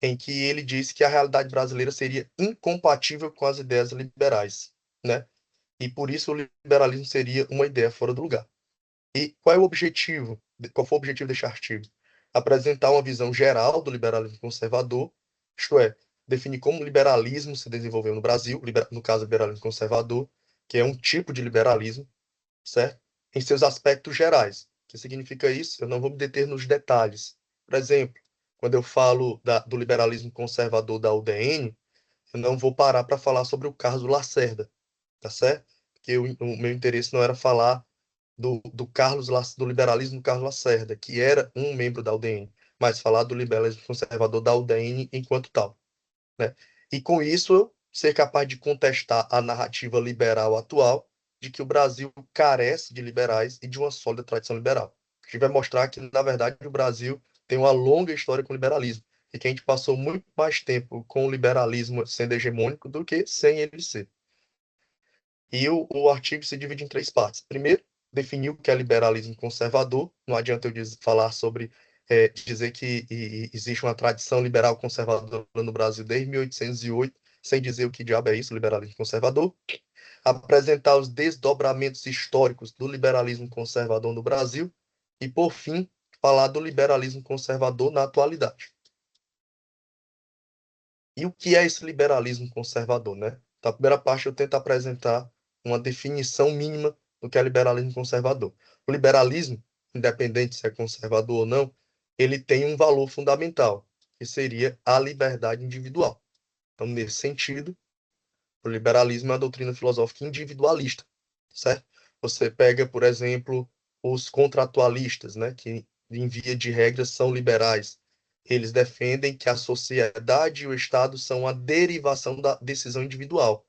em que ele disse que a realidade brasileira seria incompatível com as ideias liberais, né? E por isso o liberalismo seria uma ideia fora do lugar. E qual é o objetivo? Qual foi o objetivo deste artigo? Apresentar uma visão geral do liberalismo conservador, isto é, definir como o liberalismo se desenvolveu no Brasil, no caso, o liberalismo conservador, que é um tipo de liberalismo, certo? Em seus aspectos gerais. O que significa isso? Eu não vou me deter nos detalhes. Por exemplo, quando eu falo do liberalismo conservador da UDN, eu não vou parar para falar sobre o Carlos Lacerda, tá certo? Porque o meu interesse não era falar do liberalismo do Carlos Lacerda, que era um membro da UDN, mas falar do liberalismo conservador da UDN enquanto tal, né? E com isso, eu ser capaz de contestar a narrativa liberal atual de que o Brasil carece de liberais e de uma sólida tradição liberal. A gente vai mostrar que, na verdade, o Brasil tem uma longa história com o liberalismo e que a gente passou muito mais tempo com o liberalismo sendo hegemônico do que sem ele ser. E o artigo se divide em três partes. Primeiro, definiu o que é liberalismo conservador. Não adianta eu falar sobre dizer que existe uma tradição liberal conservadora no Brasil desde 1808, sem dizer o que diabo é isso, liberalismo conservador. Apresentar os desdobramentos históricos do liberalismo conservador no Brasil. E, por fim, falar do liberalismo conservador na atualidade. E o que é esse liberalismo conservador, né? Então, a primeira parte eu tento apresentar uma definição mínima do que é liberalismo conservador. O liberalismo, independente se é conservador ou não, ele tem um valor fundamental, que seria a liberdade individual. Então, nesse sentido, o liberalismo é uma doutrina filosófica individualista, certo? Você pega, por exemplo, os contratualistas, né, que em via de regra são liberais. Eles defendem que a sociedade e o Estado são a derivação da decisão individual.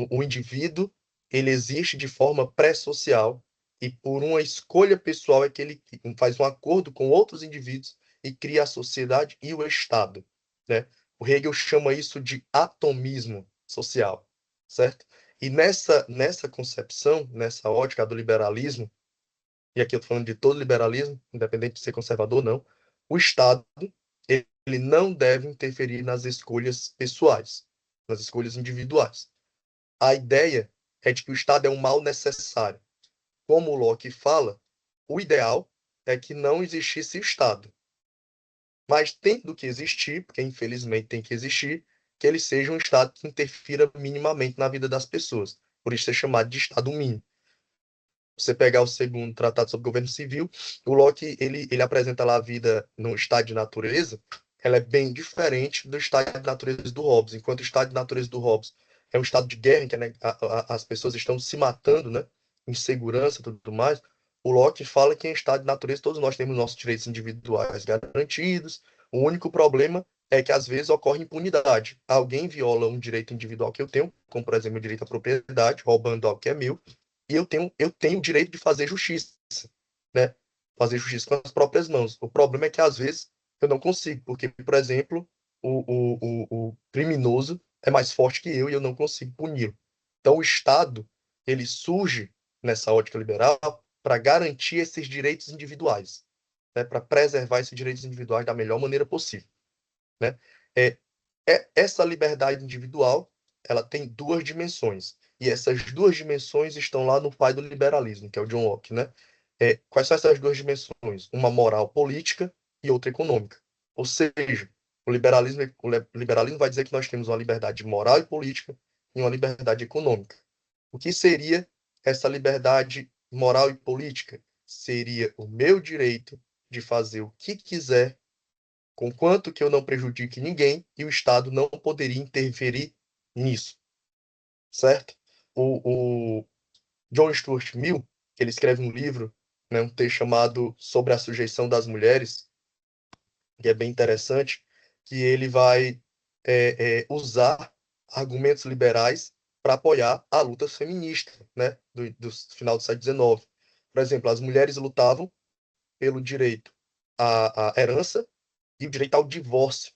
O indivíduo, ele existe de forma pré-social e por uma escolha pessoal é que ele faz um acordo com outros indivíduos e cria a sociedade e o Estado, né? O Hegel chama isso de atomismo social, certo? E nessa concepção, nessa ótica do liberalismo, e aqui eu estou falando de todo liberalismo, independente de ser conservador ou não, o Estado, ele não deve interferir nas escolhas pessoais, nas escolhas individuais. A ideia é de que o Estado é um mal necessário. Como o Locke fala, o ideal é que não existisse Estado. Mas tendo que existir, porque infelizmente tem que existir, que ele seja um Estado que interfira minimamente na vida das pessoas. Por isso é chamado de Estado mínimo. Você pegar o segundo Tratado sobre Governo Civil, o Locke ele apresenta lá a vida no estado de natureza, ela é bem diferente do estado de natureza do Hobbes. Enquanto o estado de natureza do Hobbes é um estado de guerra em que, né, as pessoas estão se matando, né, insegurança e tudo mais, o Locke fala que em estado de natureza todos nós temos nossos direitos individuais garantidos. O único problema é que às vezes ocorre impunidade. Alguém viola um direito individual que eu tenho, como por exemplo o direito à propriedade, roubando algo que é meu, e eu tenho o direito de fazer justiça, né? Fazer justiça com as próprias mãos. O problema é que, às vezes, eu não consigo, porque, por exemplo, o criminoso é mais forte que eu e eu não consigo puni-lo. Então, o Estado, ele surge nessa ótica liberal para garantir esses direitos individuais, né? Para preservar esses direitos individuais da melhor maneira possível, né? É, essa liberdade individual, ela tem duas dimensões. E essas duas dimensões estão lá no pai do liberalismo, que é o John Locke, né? Quais são essas duas dimensões? Uma moral política e outra econômica. Ou seja, o liberalismo vai dizer que nós temos uma liberdade moral e política e uma liberdade econômica. O que seria essa liberdade moral e política? Seria o meu direito de fazer o que quiser conquanto que eu não prejudique ninguém e o Estado não poderia interferir nisso, certo? O John Stuart Mill, ele escreve um livro, né, um texto chamado Sobre a Sujeição das Mulheres, que é bem interessante, que ele vai usar argumentos liberais para apoiar a luta feminista, né, do final do século XIX. Por exemplo, as mulheres lutavam pelo direito à herança e o direito ao divórcio.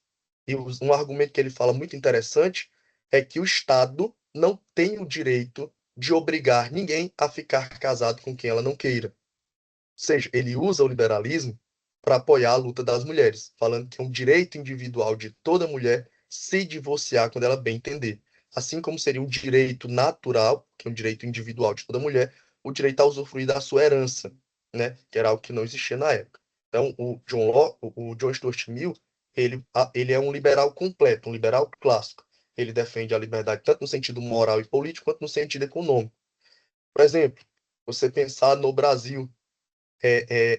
E um argumento que ele fala muito interessante é que o Estado não tem o direito de obrigar ninguém a ficar casado com quem ela não queira. Ou seja, ele usa o liberalismo para apoiar a luta das mulheres, falando que é um direito individual de toda mulher se divorciar quando ela bem entender. Assim como seria um direito natural, que é um direito individual de toda mulher, o direito a usufruir da sua herança, né? Que era algo que não existia na época. Então, o John Stuart Mill, ele é um liberal completo, um liberal clássico. Ele defende a liberdade tanto no sentido moral e político, quanto no sentido econômico. Por exemplo, você pensar no Brasil,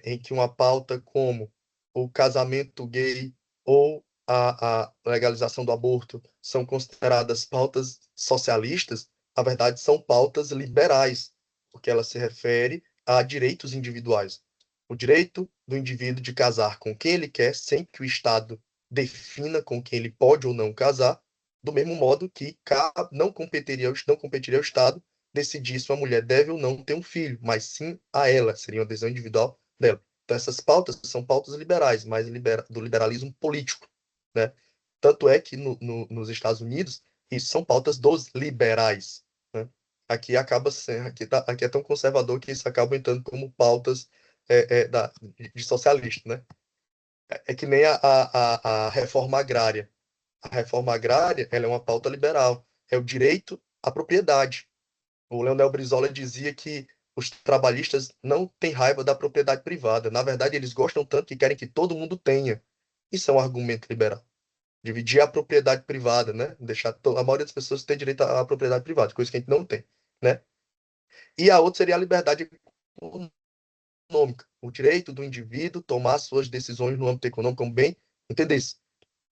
em que uma pauta como o casamento gay ou a legalização do aborto são consideradas pautas socialistas, na verdade são pautas liberais, porque ela se refere a direitos individuais. O direito do indivíduo de casar com quem ele quer, sem que o Estado defina com quem ele pode ou não casar, do mesmo modo que não competiria ao Estado decidir se uma mulher deve ou não ter um filho, mas sim a ela, seria uma decisão individual dela. Então, essas pautas são pautas liberais, mas do liberalismo político, né? Tanto é que nos Estados Unidos, isso são pautas dos liberais, né? Aqui acaba sendo, aqui é tão conservador que isso acaba entrando como pautas de socialista, né? É que nem a reforma agrária. A reforma agrária, ela é uma pauta liberal, é o direito à propriedade. O Leonel Brizola dizia que os trabalhistas não têm raiva da propriedade privada. Na verdade, eles gostam tanto que querem que todo mundo tenha. Isso é um argumento liberal. Dividir a propriedade privada, né? Deixar a maioria das pessoas ter direito à propriedade privada, coisa que a gente não tem, né? E a outra seria a liberdade econômica, o direito do indivíduo tomar suas decisões no âmbito econômico como bem entendesse.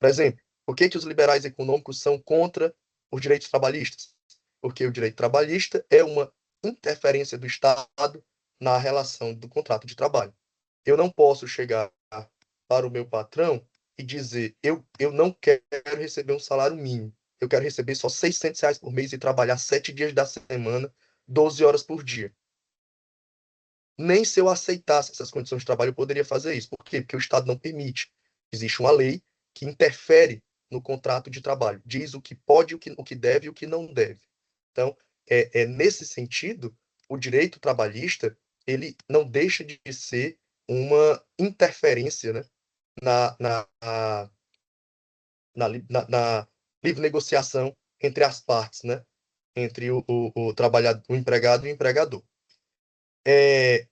Por exemplo, por que os liberais econômicos são contra os direitos trabalhistas? Porque o direito trabalhista é uma interferência do Estado na relação do contrato de trabalho. Eu não posso chegar para o meu patrão e dizer: eu não quero receber um salário mínimo, eu quero receber só R$ 600 por mês e trabalhar 7 dias da semana, 12 horas por dia. Nem se eu aceitasse essas condições de trabalho eu poderia fazer isso. Por quê? Porque o Estado não permite. Existe uma lei que interfere no contrato de trabalho, diz o que pode, o que deve e o que não deve. Então, nesse sentido, o direito trabalhista ele não deixa de ser uma interferência, né, na, na, na livre negociação entre as partes, né, entre o trabalhador, o empregado e o empregador. É,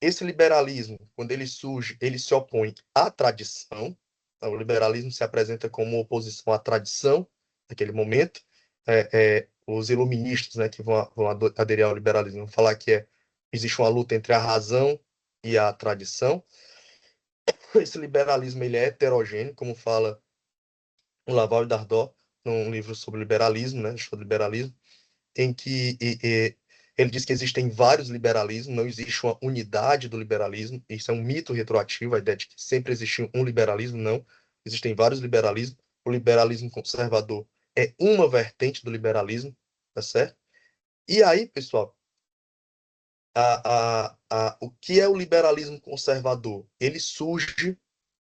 Esse liberalismo, quando ele surge, ele se opõe à tradição. Então, o liberalismo se apresenta como oposição à tradição naquele momento. Os iluministas, né, que vão aderir ao liberalismo, vão falar que existe uma luta entre a razão e a tradição. Esse liberalismo ele é heterogêneo, como fala o Laval e Dardot, num livro sobre liberalismo, né, sobre liberalismo, em que ele diz que existem vários liberalismos, não existe uma unidade do liberalismo, isso é um mito retroativo, a ideia de que sempre existiu um liberalismo, não, existem vários liberalismos, o liberalismo conservador é uma vertente do liberalismo, tá certo? E aí, pessoal, o que é o liberalismo conservador? Ele surge,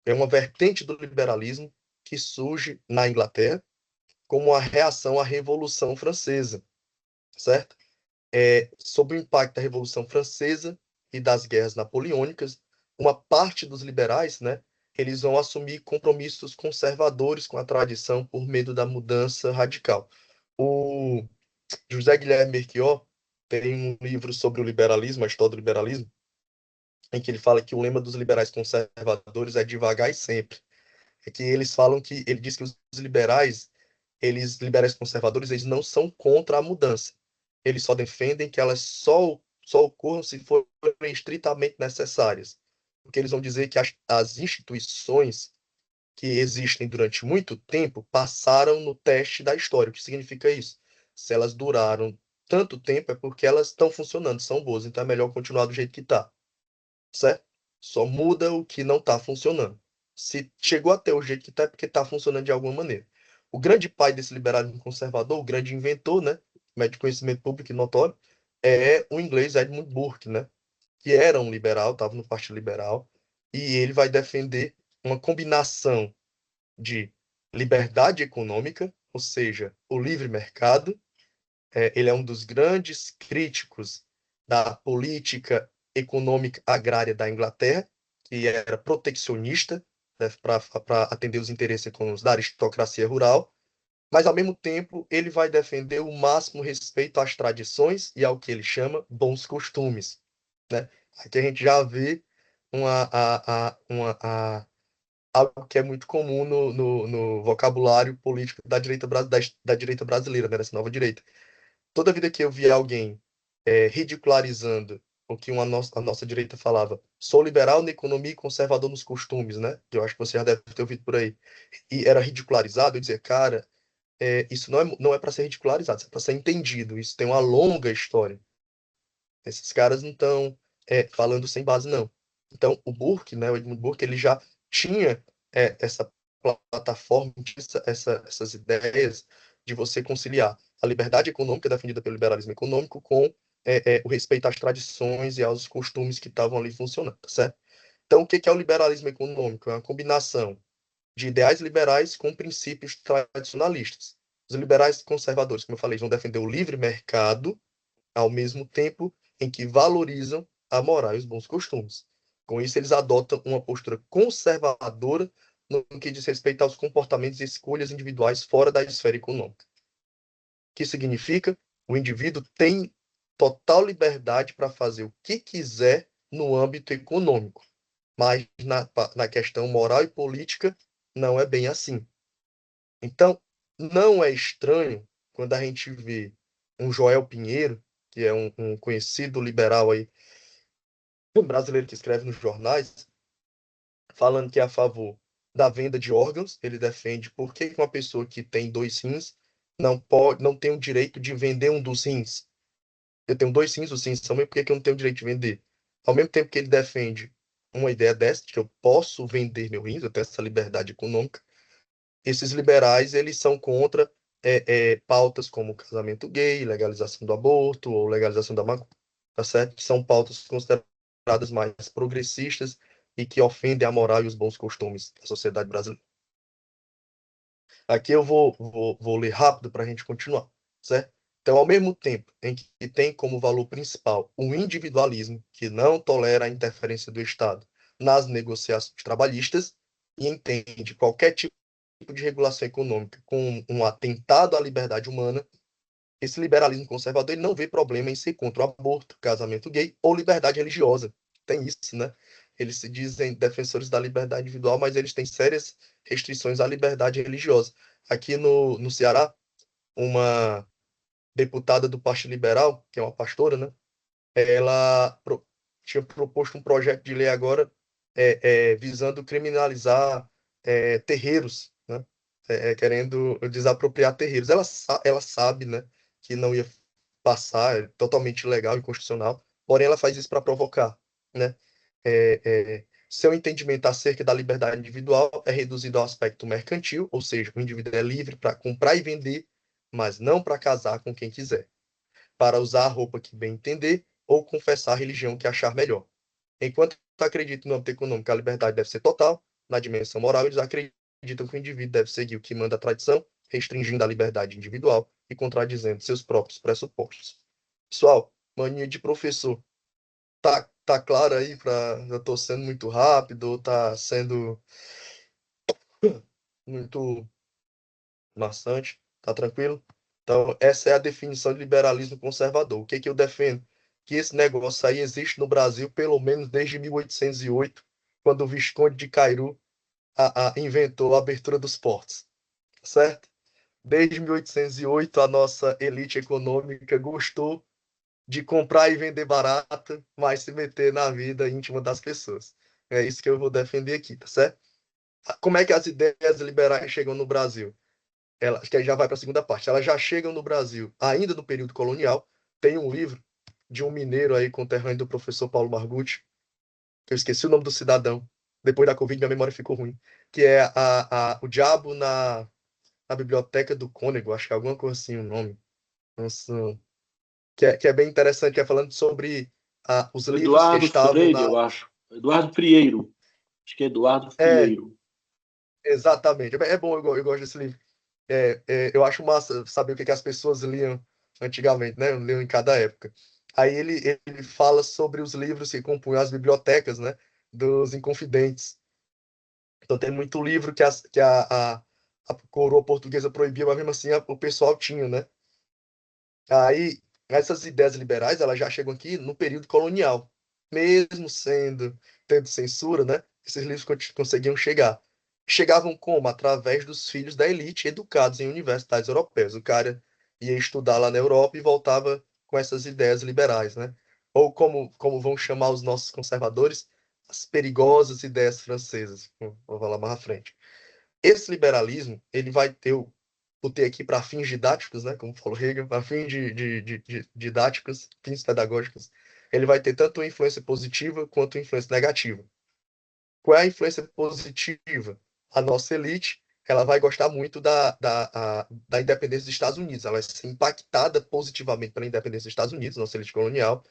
é uma vertente do liberalismo que surge na Inglaterra como a reação à Revolução Francesa, certo? Sob o impacto da Revolução Francesa e das guerras napoleônicas, uma parte dos liberais, né, eles vão assumir compromissos conservadores com a tradição por medo da mudança radical. O José Guilherme Belchior tem um livro sobre o liberalismo, a história do liberalismo, em que ele fala que o lema dos liberais conservadores é devagar e sempre. É que eles falam que ele diz que os liberais conservadores, eles não são contra a mudança. Eles só defendem que elas só ocorram se forem estritamente necessárias. Porque eles vão dizer que as instituições que existem durante muito tempo passaram no teste da história. O que significa isso? Se elas duraram tanto tempo, é porque elas estão funcionando, são boas, então é melhor continuar do jeito que está, certo? Só muda o que não está funcionando. Se chegou até o jeito que está, é porque está funcionando de alguma maneira. O grande pai desse liberalismo conservador, o grande inventor, né, médico de conhecimento público e notório, é o inglês Edmund Burke, né, que era um liberal, estava no Partido Liberal, e ele vai defender uma combinação de liberdade econômica, ou seja, o livre mercado. Ele é um dos grandes críticos da política econômica agrária da Inglaterra, que era protecionista, né, para atender os interesses econômicos da aristocracia rural, mas, ao mesmo tempo, ele vai defender o máximo respeito às tradições e ao que ele chama bons costumes, né? Aqui a gente já vê algo que é muito comum no vocabulário político da direita, da direita brasileira, né, dessa nova direita. Toda vida que eu vi alguém ridicularizando o que a nossa direita falava, sou liberal na economia e conservador nos costumes, né? Que eu acho que você já deve ter ouvido por aí. E era ridicularizado, eu dizia, cara, isso não é para ser ridicularizado, isso é para ser entendido. Isso tem uma longa história. Esses caras não estão falando sem base, não. Então, o Burke, né, o Edmund Burke, ele já tinha essa plataforma, essas ideias de você conciliar a liberdade econômica defendida pelo liberalismo econômico com o respeito às tradições e aos costumes que estavam ali funcionando, tá certo? Então, o que é o liberalismo econômico? É uma combinação de ideais liberais com princípios tradicionalistas. Os liberais conservadores, como eu falei, vão defender o livre mercado, ao mesmo tempo em que valorizam a moral e os bons costumes. Com isso, eles adotam uma postura conservadora no que diz respeito aos comportamentos e escolhas individuais fora da esfera econômica. O que significa? O indivíduo tem total liberdade para fazer o que quiser no âmbito econômico, mas na questão moral e política não é bem assim. Então, não é estranho quando a gente vê um Joel Pinheiro, que é um conhecido liberal aí, um brasileiro que escreve nos jornais, falando que é a favor da venda de órgãos. Ele defende por que uma pessoa que tem dois rins não tem o direito de vender um dos rins. Eu tenho dois rins, os rins são meus, por que eu não tenho o direito de vender? Ao mesmo tempo que ele defende uma ideia dessa, de que eu posso vender meu rins, eu tenho essa liberdade econômica, esses liberais, eles são contra pautas como casamento gay, legalização do aborto ou legalização da maconha, tá certo? Que são pautas consideradas mais progressistas e que ofendem a moral e os bons costumes da sociedade brasileira. Aqui eu vou ler rápido para a gente continuar, certo? Então, ao mesmo tempo em que tem como valor principal o individualismo, que não tolera a interferência do Estado nas negociações trabalhistas e entende qualquer tipo de regulação econômica com um atentado à liberdade humana, esse liberalismo conservador ele não vê problema em ser contra o aborto, casamento gay ou liberdade religiosa. Tem isso, né? Eles se dizem defensores da liberdade individual, mas eles têm sérias restrições à liberdade religiosa. Aqui no Ceará, uma deputada do Partido Liberal, que é uma pastora, né? Ela tinha proposto um projeto de lei agora visando criminalizar terreiros, né? Querendo desapropriar terreiros. Ela sabe, né, que não ia passar, é totalmente ilegal e inconstitucional, porém ela faz isso para provocar, né? Seu entendimento acerca da liberdade individual é reduzido ao aspecto mercantil, ou seja, o indivíduo é livre para comprar e vender, mas não para casar com quem quiser, para usar a roupa que bem entender ou confessar a religião que achar melhor. Enquanto acreditam no âmbito econômico que a liberdade deve ser total, na dimensão moral, eles acreditam que o indivíduo deve seguir o que manda a tradição, restringindo a liberdade individual e contradizendo seus próprios pressupostos. Pessoal, mania de professor. Tá claro aí para eu tô sendo muito rápido ou tá sendo muito maçante? Tá tranquilo? Então, essa é a definição de liberalismo conservador. O que que eu defendo? Que esse negócio aí existe no Brasil pelo menos desde 1808, quando o Visconde de Cairu inventou a abertura dos portos, certo? Desde 1808, a nossa elite econômica gostou de comprar e vender barata, mas se meter na vida íntima das pessoas. É isso que eu vou defender aqui, tá certo? Como é que as ideias liberais chegam no Brasil? Que aí já vai para a segunda parte. Elas já chegam no Brasil ainda no período colonial. Tem um livro de um mineiro aí, conterrâneo do professor Paulo Margutti, que eu esqueci o nome do cidadão. Depois da Covid, minha memória ficou ruim. Que é O Diabo na Biblioteca do Cônego, acho que é alguma coisa assim o nome. Nossa, que é bem interessante, que é falando sobre os livros que Eduardo estavam Freire, na. eu acho. Eduardo Frieiro. Acho que é Eduardo É, Frieiro. exatamente. É bom, eu gosto desse livro. Eu acho massa saber o que as pessoas liam antigamente, né? Liam em cada época. Aí ele fala sobre os livros que compunham as bibliotecas, né? dos Inconfidentes. Então tem muito livro que a coroa portuguesa proibia, mas mesmo assim o pessoal tinha, né? Aí, essas ideias liberais, elas já chegam aqui no período colonial. Mesmo tendo censura, né? Esses livros conseguiam chegar. Chegavam como? Através dos filhos da elite educados em universidades europeias. O cara ia estudar lá na Europa e voltava com essas ideias liberais, né? Ou como vão chamar os nossos conservadores, as perigosas ideias francesas. Vou falar mais à frente. Esse liberalismo, ele vai ter botei aqui para fins didáticos, né, como falou Hegel, para fins de didáticos, fins pedagógicos, ele vai ter tanto influência positiva quanto influência negativa. Qual é a influência positiva? A nossa elite, ela vai gostar muito da independência dos Estados Unidos, ela vai ser impactada positivamente pela independência dos Estados Unidos, nossa elite colonial,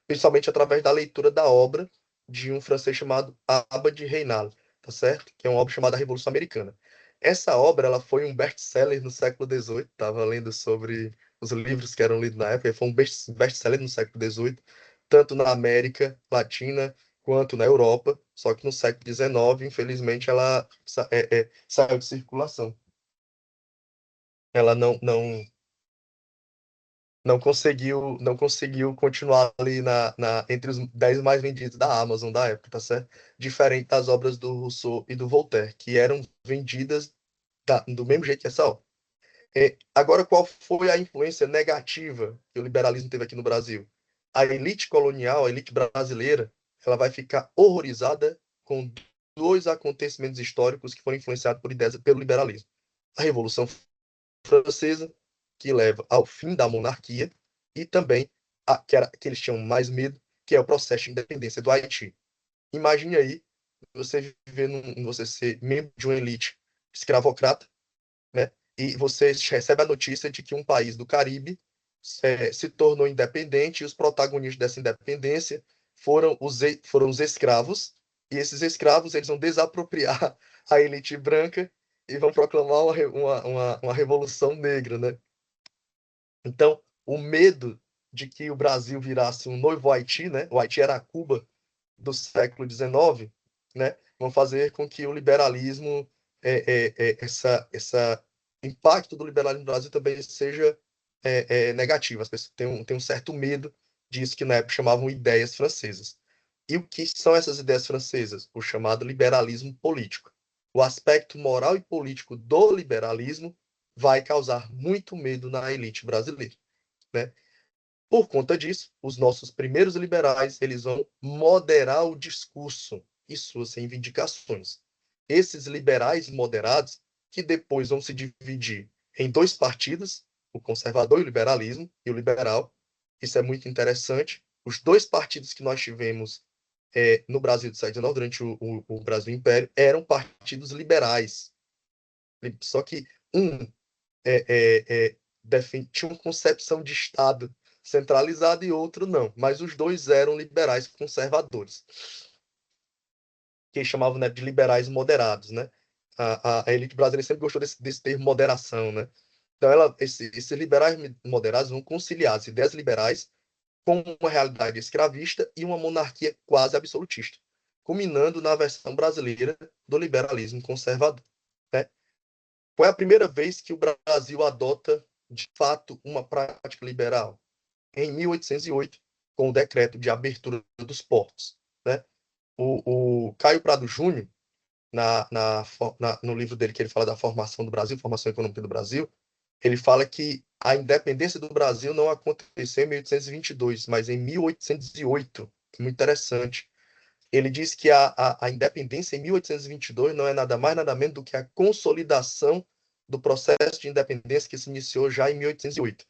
principalmente através da leitura da obra de um francês chamado Abba de Reinal, tá certo? Que é uma obra chamada Revolução Americana. Essa obra, ela foi um best-seller no século XVIII, estava lendo sobre os livros que eram lidos na época, foi um best-seller no século XVIII, tanto na América Latina quanto na Europa, só que no século XIX, infelizmente, ela saiu de circulação. Ela não conseguiu continuar ali entre os 10 mais vendidos da Amazon da época, tá certo? Diferente das obras do Rousseau e do Voltaire, que eram vendidas do mesmo jeito que essa obra. Agora, qual foi a influência negativa que o liberalismo teve aqui no Brasil? A elite colonial, a elite brasileira, ela vai ficar horrorizada com dois acontecimentos históricos que foram influenciados por ideias pelo liberalismo. A Revolução Francesa, que leva ao fim da monarquia, e também que eles tinham mais medo, que é o processo de independência do Haiti. Imagine aí você ser membro de uma elite escravocrata, né? E você recebe a notícia de que um país do Caribe se tornou independente e os protagonistas dessa independência foram os escravos, e esses escravos eles vão desapropriar a elite branca e vão proclamar uma revolução negra, né? Então, o medo de que o Brasil virasse um novo Haiti, né? O Haiti era a Cuba do século XIX, né? Vão fazer com que o liberalismo, essa impacto do liberalismo no Brasil também seja negativo. As pessoas têm um certo medo disso que na época chamavam ideias francesas. E o que são essas ideias francesas? O chamado liberalismo político. O aspecto moral e político do liberalismo vai causar muito medo na elite brasileira, né? Por conta disso, os nossos primeiros liberais, eles vão moderar o discurso e suas reivindicações. Esses liberais moderados, que depois vão se dividir em dois partidos, o conservador e o liberalismo, e o liberal. Isso é muito interessante. Os dois partidos que nós tivemos no Brasil do século XIX, durante o Brasil Império, eram partidos liberais. Só que um tinha uma concepção de Estado centralizado e outro não. Mas os dois eram liberais conservadores, que chamavam, né, de liberais moderados, né? A elite brasileira sempre gostou desse termo moderação, né? Então, esses liberais moderados vão conciliar as ideias liberais com uma realidade escravista e uma monarquia quase absolutista, culminando na versão brasileira do liberalismo conservador, né? Foi a primeira vez que o Brasil adota, de fato, uma prática liberal? Em 1808, com o decreto de abertura dos portos, né? O Caio Prado Júnior, no livro dele que ele fala da formação do Brasil, formação econômica do Brasil, ele fala que a independência do Brasil não aconteceu em 1822, mas em 1808. Muito interessante. Ele diz que a independência em 1822 não é nada mais, nada menos do que a consolidação do processo de independência que se iniciou já em 1808.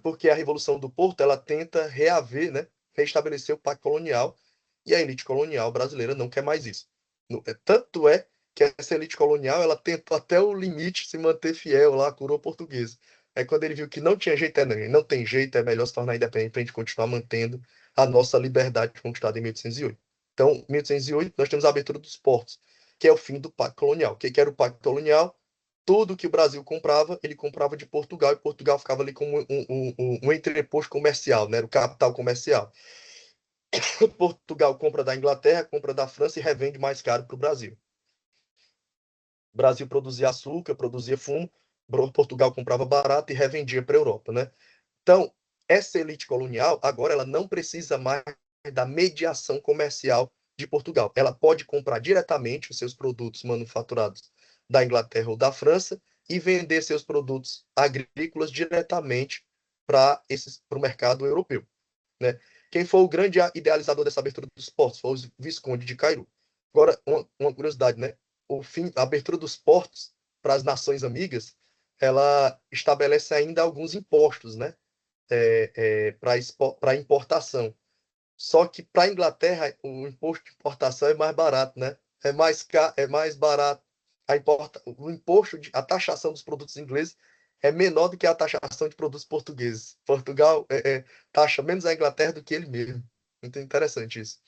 Porque a Revolução do Porto, ela tenta reaver, né, restabelecer o pacto colonial, e a elite colonial brasileira não quer mais isso. Tanto é que essa elite colonial, ela tentou até o limite se manter fiel lá à coroa portuguesa. Aí quando ele viu que não tinha jeito, não tem jeito, é melhor se tornar independente para a gente continuar mantendo a nossa liberdade conquistada em 1808. Então, em 1808, nós temos a abertura dos portos, que é o fim do pacto colonial. O que era o pacto colonial? Tudo que o Brasil comprava, ele comprava de Portugal, e Portugal ficava ali como um entreposto comercial, né? O capital comercial. Portugal compra da Inglaterra, compra da França e revende mais caro para o Brasil. O Brasil produzia açúcar, produzia fumo, Portugal comprava barato e revendia para a Europa, né? Então, essa elite colonial, agora, ela não precisa mais da mediação comercial de Portugal. Ela pode comprar diretamente os seus produtos manufaturados da Inglaterra ou da França e vender seus produtos agrícolas diretamente para o mercado europeu, né? Quem foi o grande idealizador dessa abertura dos portos foi o Visconde de Cairu. Agora, uma curiosidade, né? A abertura dos portos para as nações amigas, ela estabelece ainda alguns impostos, né? Para importação. Só que para a Inglaterra, o imposto de importação é mais barato, né? É mais barato. O imposto, a taxação dos produtos ingleses é menor do que a taxação de produtos portugueses. Portugal taxa menos a Inglaterra do que ele mesmo. Muito interessante isso.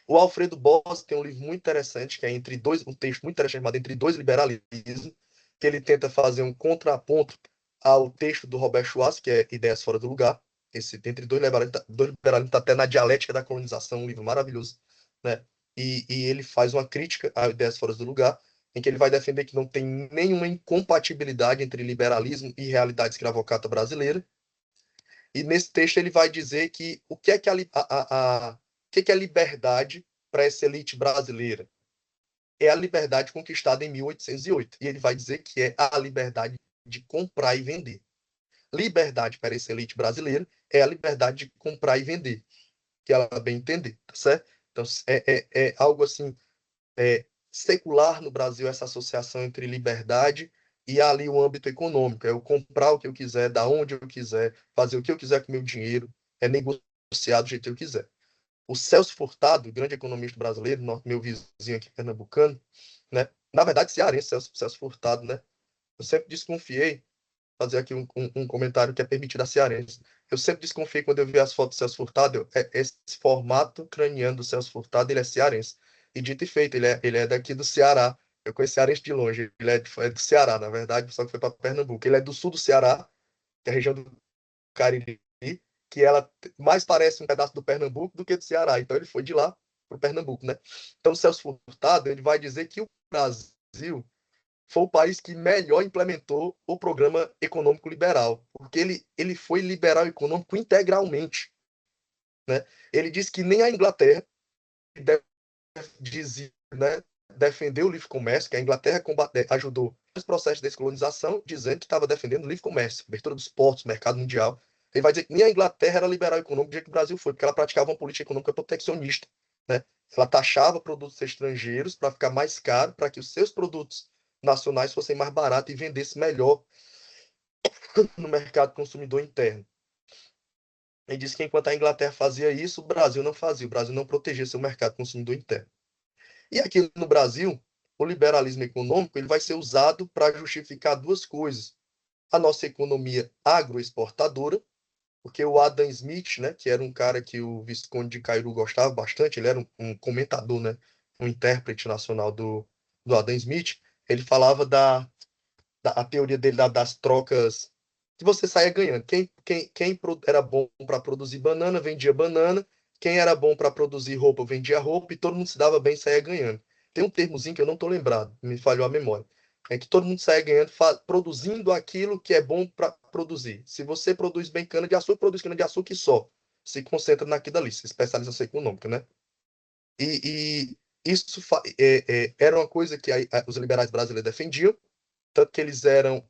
O Alfredo Boss tem um livro muito interessante, que é um texto muito interessante chamado Entre Dois Liberalismos, que ele tenta fazer um contraponto ao texto do Robert Schwartz, que é Ideias Fora do Lugar. Esse Entre Dois Liberalismos está até na Dialética da Colonização, um livro maravilhoso, né? E ele faz uma crítica a Ideias Fora do Lugar, em que ele vai defender que não tem nenhuma incompatibilidade entre liberalismo e realidade escravocrata brasileira. E nesse texto ele vai dizer que o que é que o que é liberdade para essa elite brasileira? É a liberdade conquistada em 1808. E ele vai dizer que é a liberdade de comprar e vender. Liberdade para essa elite brasileira é a liberdade de comprar e vender, que ela bem entender, tá certo? Então, é algo assim, secular no Brasil, essa associação entre liberdade e ali o âmbito econômico. É eu comprar o que eu quiser, da onde eu quiser, fazer o que eu quiser com o meu dinheiro, é negociar do jeito que eu quiser. O Celso Furtado, grande economista brasileiro, meu vizinho aqui pernambucano, né? Na verdade, cearense, Celso Furtado, né? Eu sempre desconfiei, fazer aqui um comentário que é permitido a cearense. Eu sempre desconfiei quando eu vi as fotos do Celso Furtado, esse formato craniano do Celso Furtado, ele é cearense. E dito e feito, ele é daqui do Ceará. Eu conheci cearense de longe, ele é do Ceará, na verdade, só que foi para Pernambuco. Ele é do sul do Ceará, que é a região do Cariri, que ela mais parece um pedaço do Pernambuco do que do Ceará. Então ele foi de lá para o Pernambuco, né? Então o Celso Furtado, ele vai dizer que o Brasil foi o país que melhor implementou o programa econômico liberal, porque ele foi liberal econômico integralmente, né? Ele disse que nem a Inglaterra dizia, né, defendeu o livre comércio, que a Inglaterra ajudou os processos de descolonização, dizendo que estava defendendo o livre comércio, abertura dos portos, mercado mundial. Ele vai dizer que nem a Inglaterra era liberal econômico do jeito que o Brasil foi, porque ela praticava uma política econômica proteccionista, né? Ela taxava produtos estrangeiros para ficar mais caro, para que os seus produtos nacionais fossem mais baratos e vendessem melhor no mercado consumidor interno. Ele disse que enquanto a Inglaterra fazia isso, o Brasil não fazia. O Brasil não protegia seu mercado consumidor interno. E aqui no Brasil, o liberalismo econômico ele vai ser usado para justificar duas coisas. A nossa economia agroexportadora, porque o Adam Smith, né, que era um cara que o Visconde de Cairu gostava bastante, ele era um comentador, né, um intérprete nacional do Adam Smith, ele falava a teoria dele das trocas que você saia ganhando. Quem era bom para produzir banana, vendia banana. Quem era bom para produzir roupa, vendia roupa. E todo mundo se dava bem e saía ganhando. Tem um termozinho que eu não estou lembrado, me falhou a memória. É que todo mundo saia ganhando, produzindo aquilo que é bom para produzir. Se você produz bem cana-de-açúcar, produz cana-de-açúcar e só. Se concentra naquilo ali, se especialização econômica, né? E isso era uma coisa que os liberais brasileiros defendiam, tanto que eles eram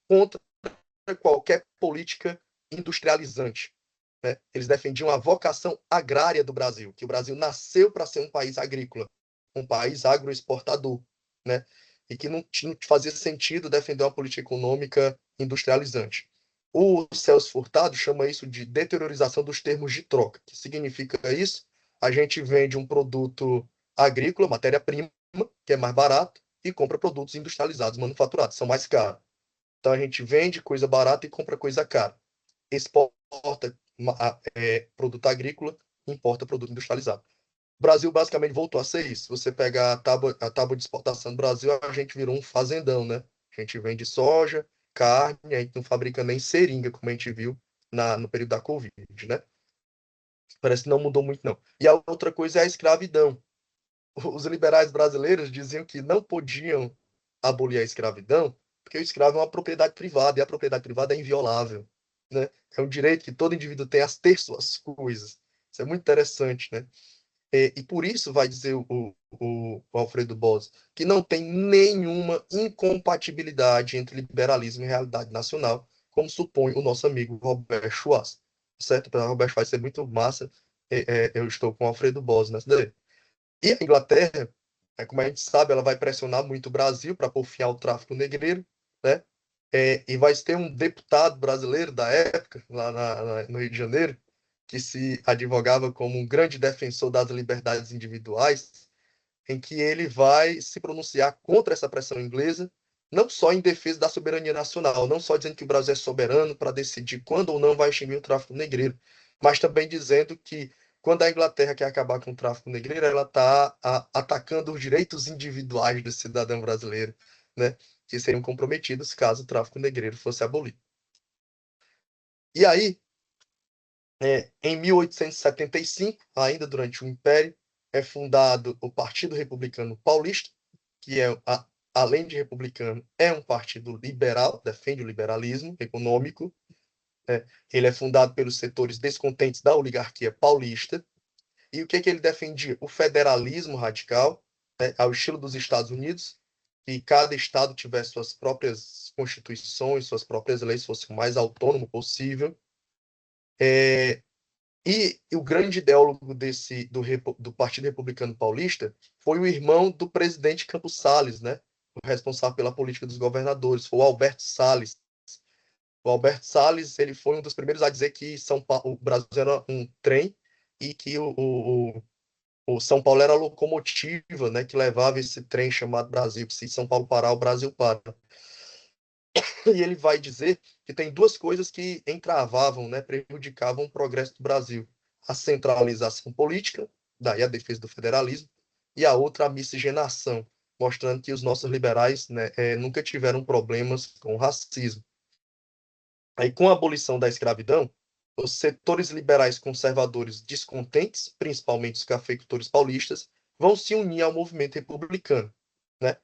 contra qualquer política industrializante, né? Eles defendiam a vocação agrária do Brasil, que o Brasil nasceu para ser um país agrícola, um país agroexportador, né? E que não fazia sentido defender uma política econômica industrializante. O Celso Furtado chama isso de deteriorização dos termos de troca. O que significa isso? A gente vende um produto agrícola, matéria-prima, que é mais barato, e compra produtos industrializados, manufaturados, são mais caros. Então a gente vende coisa barata e compra coisa cara. Exporta produto agrícola, importa produto industrializado. O Brasil basicamente voltou a ser isso. Você pega a tábua de exportação do Brasil, a gente virou um fazendão, né? A gente vende soja, carne, a gente não fabrica nem seringa, como a gente viu no período da Covid, né? Parece que não mudou muito, não. E a outra coisa é a escravidão. Os liberais brasileiros diziam que não podiam abolir a escravidão, porque o escravo é uma propriedade privada, e a propriedade privada é inviolável, né? É um direito que todo indivíduo tem a ter suas coisas. Isso é muito interessante, né? E por isso vai dizer o Alfredo Bós que não tem nenhuma incompatibilidade entre liberalismo e realidade nacional, como supõe o nosso amigo Robert Schwarz, certo? Para Robert Schwarz ser muito massa, eu estou com o Alfredo Bós nessa daí. E a Inglaterra, como a gente sabe, ela vai pressionar muito o Brasil para pôr fim ao tráfico negreiro, né? E vai ter um deputado brasileiro da época, lá no Rio de Janeiro, que se advogava como um grande defensor das liberdades individuais, em que ele vai se pronunciar contra essa pressão inglesa, não só em defesa da soberania nacional, não só dizendo que o Brasil é soberano para decidir quando ou não vai extinguir o tráfico negreiro, mas também dizendo que quando a Inglaterra quer acabar com o tráfico negreiro, ela está atacando os direitos individuais do cidadão brasileiro, né, que seriam comprometidos caso o tráfico negreiro fosse abolido. E aí, em 1875, ainda durante o Império, é fundado o Partido Republicano Paulista, que além de republicano, é um partido liberal, defende o liberalismo econômico. Ele é fundado pelos setores descontentes da oligarquia paulista. E o que ele defendia? O federalismo radical, ao estilo dos Estados Unidos, que cada estado tivesse suas próprias constituições, suas próprias leis, fosse o mais autônomo possível. E o grande ideólogo do Partido Republicano Paulista foi o irmão do presidente Campos Salles, né? O responsável pela política dos governadores, foi o Alberto Salles. O Alberto Salles, ele foi um dos primeiros a dizer que o Brasil era um trem e que o São Paulo era a locomotiva, né, que levava esse trem chamado Brasil. Se São Paulo parar, o Brasil para. E ele vai dizer que tem duas coisas que entravavam, né, prejudicavam o progresso do Brasil: a centralização política, daí a defesa do federalismo, e a outra a miscigenação, mostrando que os nossos liberais, né, nunca tiveram problemas com o racismo. Aí, com a abolição da escravidão, os setores liberais conservadores descontentes, principalmente os cafeicultores paulistas, vão se unir ao movimento republicano, né?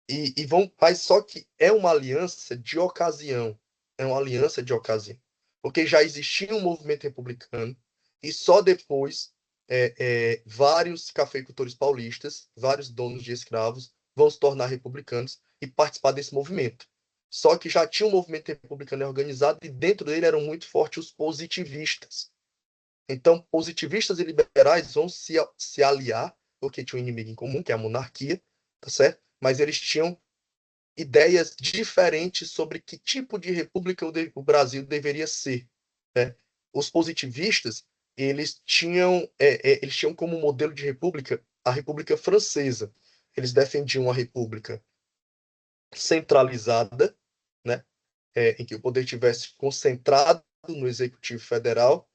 E vão, mas só que é uma aliança de ocasião, é uma aliança de ocasião, porque já existia um movimento republicano e só depois vários cafeicultores paulistas, vários donos de escravos, vão se tornar republicanos e participar desse movimento. Só que já tinha um movimento republicano organizado e dentro dele eram muito fortes os positivistas. Então, positivistas e liberais vão se aliar, porque tinham um inimigo em comum, que é a monarquia, tá certo? Mas eles tinham ideias diferentes sobre que tipo de república o Brasil deveria ser, né? Os positivistas, eles tinham como modelo de república a República Francesa. Eles defendiam uma república centralizada, né? Em que o poder tivesse concentrado no Executivo Federal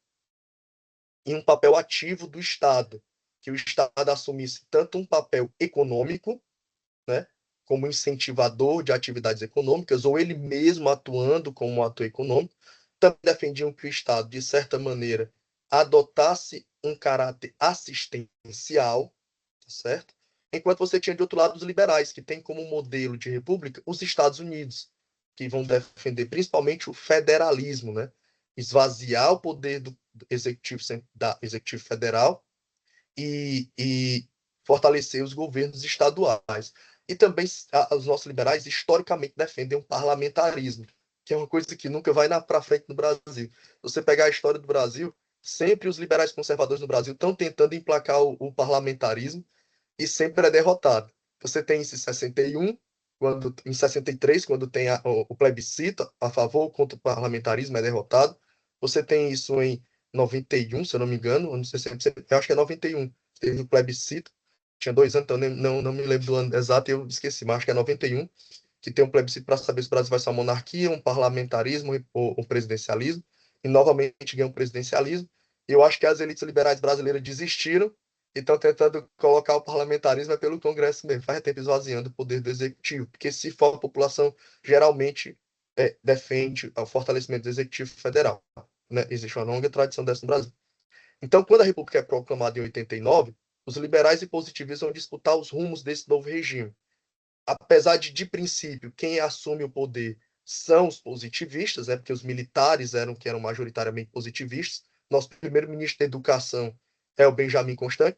e um papel ativo do Estado, que o Estado assumisse tanto um papel econômico, né, como incentivador de atividades econômicas, ou ele mesmo atuando como um ator econômico. Também defendiam que o Estado, de certa maneira, adotasse um caráter assistencial, tá certo? Enquanto você tinha, de outro lado, os liberais, que têm como modelo de república os Estados Unidos, que vão defender principalmente o federalismo, né? Esvaziar o poder do executivo federal e fortalecer os governos estaduais. E também os nossos liberais historicamente defendem o parlamentarismo, que é uma coisa que nunca vai para frente no Brasil. Você pegar a história do Brasil, sempre os liberais conservadores no Brasil estão tentando emplacar o parlamentarismo e sempre é derrotado. Você tem isso em 61, em 63, quando tem o plebiscito a favor ou contra o parlamentarismo, é derrotado. Você tem isso em 91, se eu não me engano, eu não sei se eu acho que é 91, teve o plebiscito, tinha 2 anos, então não me lembro do ano exato, eu esqueci, mas acho que é 91, que tem um plebiscito para saber se o Brasil vai ser uma monarquia, um parlamentarismo ou um presidencialismo, e novamente ganha um presidencialismo. E eu acho que as elites liberais brasileiras desistiram e estão tentando colocar o parlamentarismo pelo Congresso mesmo, faz tempo esvaziando o poder do Executivo, porque se for a população, geralmente defende o fortalecimento do Executivo Federal. Né? Existe uma longa tradição dessa no Brasil. Então, quando a República é proclamada em 89, os liberais e positivistas vão disputar os rumos desse novo regime. Apesar de princípio, quem assume o poder são os positivistas, né, porque os militares que eram majoritariamente positivistas. Nosso primeiro-ministro da Educação é o Benjamin Constant,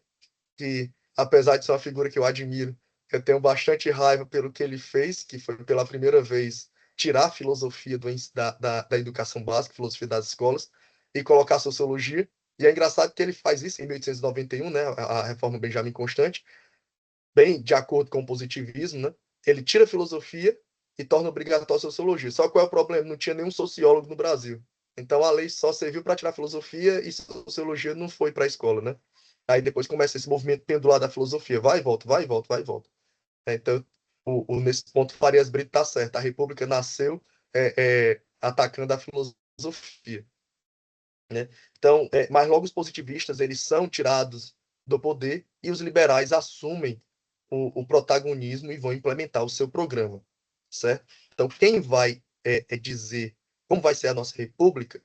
que, apesar de ser uma figura que eu admiro, eu tenho bastante raiva pelo que ele fez, que foi pela primeira vez tirar a filosofia da educação básica, filosofia das escolas, e colocar a sociologia. E é engraçado que ele faz isso em 1891, né, a reforma Benjamin Constant, bem de acordo com o positivismo, né? Ele tira a filosofia e torna obrigatória a sociologia. Só qual é o problema? Não tinha nenhum sociólogo no Brasil. Então a lei só serviu para tirar a filosofia e sociologia não foi para a escola, né? Aí depois começa esse movimento pendular da filosofia, vai e volta, vai e volta, vai e volta. Então, nesse ponto, Farias Brito está certo. A República nasceu atacando a filosofia, né? Então, mas logo os positivistas eles são tirados do poder e os liberais assumem o protagonismo e vão implementar o seu programa, certo? Então, quem vai dizer como vai ser a nossa república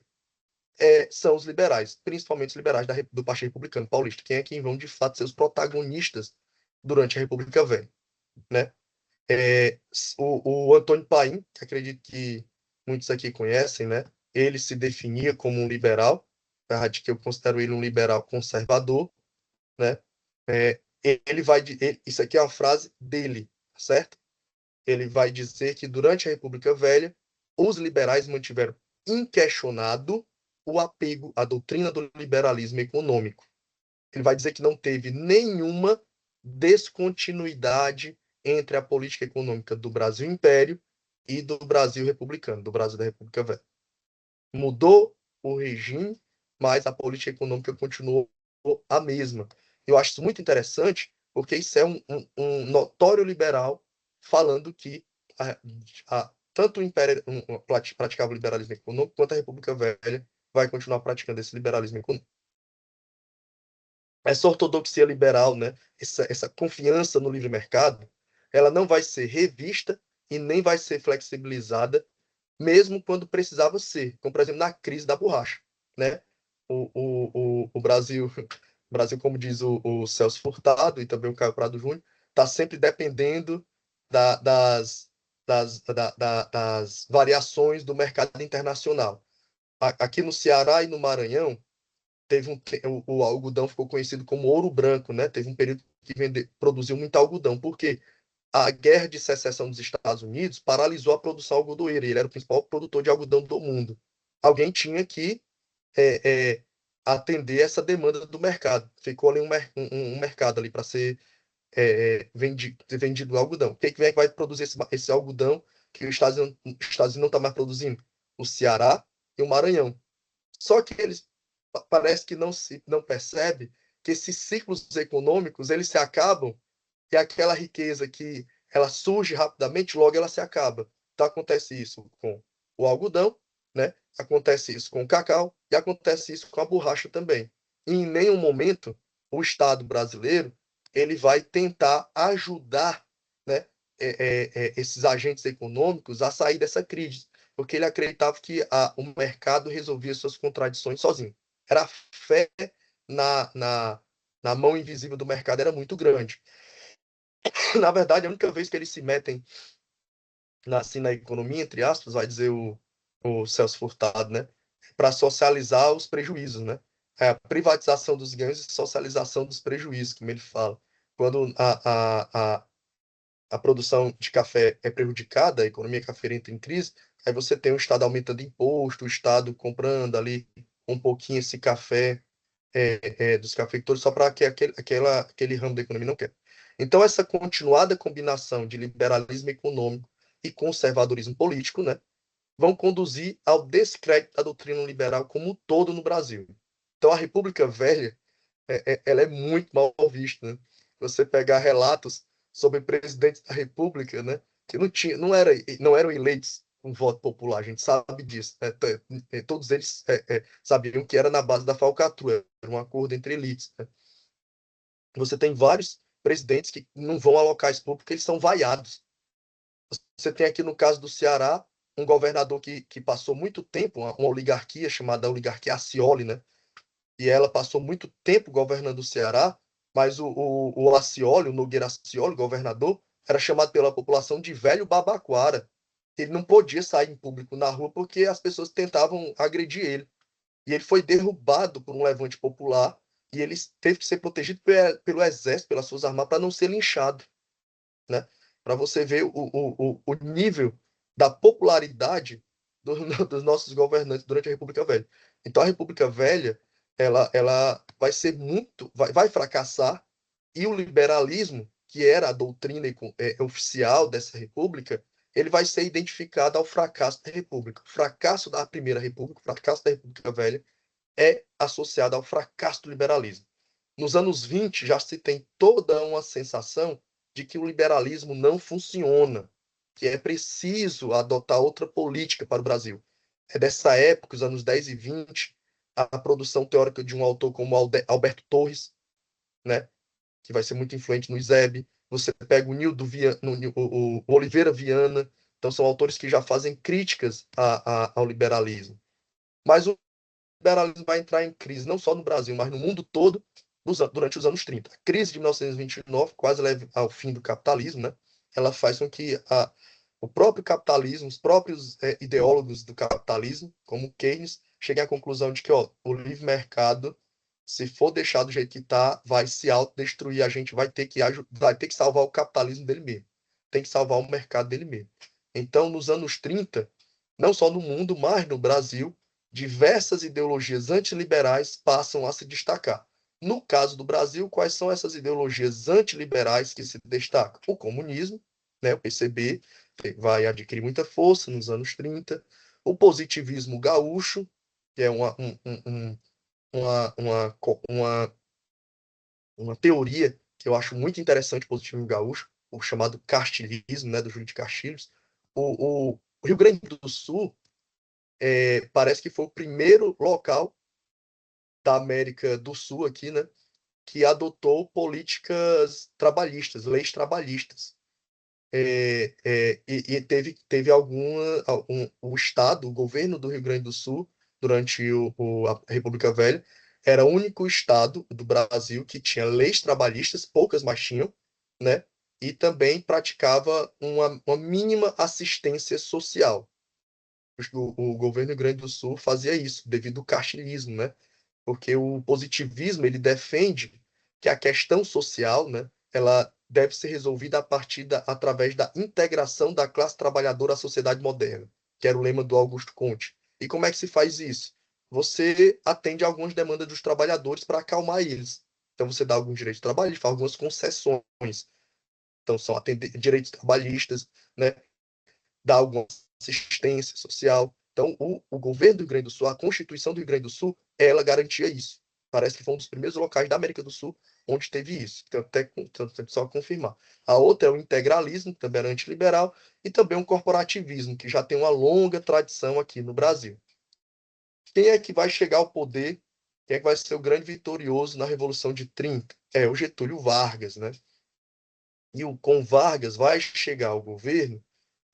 são os liberais, principalmente os liberais do Partido Republicano Paulista, quem vão de fato ser os protagonistas durante a República Velha, né? O Antônio Paim, que acredito que muitos aqui conhecem, né? Ele se definia como um liberal, apesar de que eu considero ele um liberal conservador, né? Ele vai isso aqui é uma frase dele, certo? Ele vai dizer que durante a República Velha, os liberais mantiveram inquestionado o apego à doutrina do liberalismo econômico. Ele vai dizer que não teve nenhuma descontinuidade entre a política econômica do Brasil Império e do Brasil republicano, do Brasil da República Velha. Mudou o regime, mas a política econômica continuou a mesma. Eu acho isso muito interessante, porque isso é um notório liberal falando que tanto o Império praticava o liberalismo econômico, quanto a República Velha vai continuar praticando esse liberalismo econômico. Essa ortodoxia liberal, né, essa confiança no livre mercado, ela não vai ser revista e nem vai ser flexibilizada, mesmo quando precisava ser, como por exemplo na crise da borracha, né? O Brasil, o Brasil, como diz o Celso Furtado e também o Caio Prado Júnior, está sempre dependendo das variações do mercado internacional. Aqui no Ceará e no Maranhão, o algodão ficou conhecido como ouro branco, né? Teve um período que produziu muito algodão. Por quê? A guerra de secessão dos Estados Unidos paralisou a produção algodoeira. Ele era o principal produtor de algodão do mundo. Alguém tinha que é, é, atender essa demanda do mercado. Ficou ali um mercado ali para ser vendido algodão. Quem é que vai produzir esse algodão que os Estados Unidos não está mais produzindo? O Ceará e o Maranhão. Só que eles parece que não percebe que esses ciclos econômicos eles se acabam e aquela riqueza que ela surge rapidamente, logo ela se acaba. Então acontece isso com o algodão, né? Acontece isso com o cacau e acontece isso com a borracha também. E em nenhum momento o Estado brasileiro ele vai tentar ajudar, né, esses agentes econômicos a sair dessa crise, porque ele acreditava que o mercado resolvia suas contradições sozinho. Era a fé na, na, na mão invisível do mercado era muito grande. Na verdade, a única vez que eles se metem assim, na economia, entre aspas, vai dizer o Celso Furtado, né? Para socializar os prejuízos, né? É a privatização dos ganhos e socialização dos prejuízos, como ele fala. Quando a produção de café é prejudicada, a economia cafeira entra em crise, aí você tem o Estado aumentando imposto, o Estado comprando ali um pouquinho esse café dos cafeicultores só para que aquele ramo da economia não quer. Então, essa continuada combinação de liberalismo econômico e conservadorismo político, né, vão conduzir ao descrédito da doutrina liberal como um todo no Brasil. Então, a República Velha ela é muito mal vista, né? Você pegar relatos sobre presidentes da República, né, que não eram eleitos com voto popular, a gente sabe disso, né? Todos eles sabiam que era na base da falcatrua, era um acordo entre elites, né? Você tem vários presidentes que não vão alocar esse público porque eles são vaiados. Você tem aqui no caso do Ceará um governador que passou muito tempo, uma oligarquia chamada oligarquia Acioli, né? e ela passou muito tempo governando o Ceará, mas o Acioli, o Nogueira Acioli, governador, era chamado pela população de velho babaquara. Ele não podia sair em público na rua porque as pessoas tentavam agredir ele. E ele foi derrubado por um levante popular e ele teve que ser protegido pelo exército, pelas suas armadas, para não ser linchado, né? Para você ver o nível da popularidade dos nossos governantes durante a República Velha. Então, a República Velha, ela vai ser vai fracassar, e o liberalismo, que era a doutrina oficial dessa República, ele vai ser identificado ao fracasso da República. O fracasso da Primeira República, o fracasso da República Velha, é associado ao fracasso do liberalismo. Nos anos 20, já se tem toda uma sensação de que o liberalismo não funciona, que é preciso adotar outra política para o Brasil. É dessa época, os anos 10 e 20, a produção teórica de um autor como Alberto Torres, né, que vai ser muito influente no ISEB. Você pega o Nildo Viana, o Oliveira Viana, então são autores que já fazem críticas ao liberalismo. Mas o liberalismo vai entrar em crise, não só no Brasil, mas no mundo todo, durante os anos 30. A crise de 1929 quase leva ao fim do capitalismo, né? Ela faz com que o próprio capitalismo, os próprios ideólogos do capitalismo, como Keynes, cheguem à conclusão de que o livre mercado, se for deixar do jeito que está, vai se autodestruir. A gente vai ter que salvar o capitalismo dele mesmo. Tem que salvar o mercado dele mesmo. Então, nos anos 30, não só no mundo, mas no Brasil, diversas ideologias antiliberais passam a se destacar. No caso do Brasil, quais são essas ideologias antiliberais que se destacam? O comunismo, né, o PCB, vai adquirir muita força nos anos 30. O positivismo gaúcho, que é uma, uma, uma, uma teoria que eu acho muito interessante, o positivismo gaúcho, o chamado castilhismo, né, do Júlio de Castilhos. O Rio Grande do Sul parece que foi o primeiro local da América do Sul aqui, né, que adotou políticas trabalhistas, leis trabalhistas. E teve o Estado, o governo do Rio Grande do Sul, durante a República Velha, era o único Estado do Brasil que tinha leis trabalhistas, poucas mais tinham, né? E também praticava uma mínima assistência social. O governo do Rio Grande do Sul fazia isso, devido ao castilismo, né? Porque o positivismo ele defende que a questão social, né, ela deve ser resolvida através da integração da classe trabalhadora à sociedade moderna, que era o lema do Augusto Conte. E como é que se faz isso? Você atende a algumas demandas dos trabalhadores para acalmar eles. Então você dá alguns direitos de trabalho, faz algumas concessões. Então são direitos trabalhistas, né? Dá alguma assistência social. Então, o governo do Rio Grande do Sul, a Constituição do Rio Grande do Sul, ela garantia isso. Parece que foi um dos primeiros locais da América do Sul onde teve isso. Então, até só confirmar. A outra é o integralismo, que também era antiliberal, e também o corporativismo, que já tem uma longa tradição aqui no Brasil. Quem é que vai chegar ao poder? Quem é que vai ser o grande vitorioso na Revolução de 30? É o Getúlio Vargas, né? Com Vargas vai chegar ao governo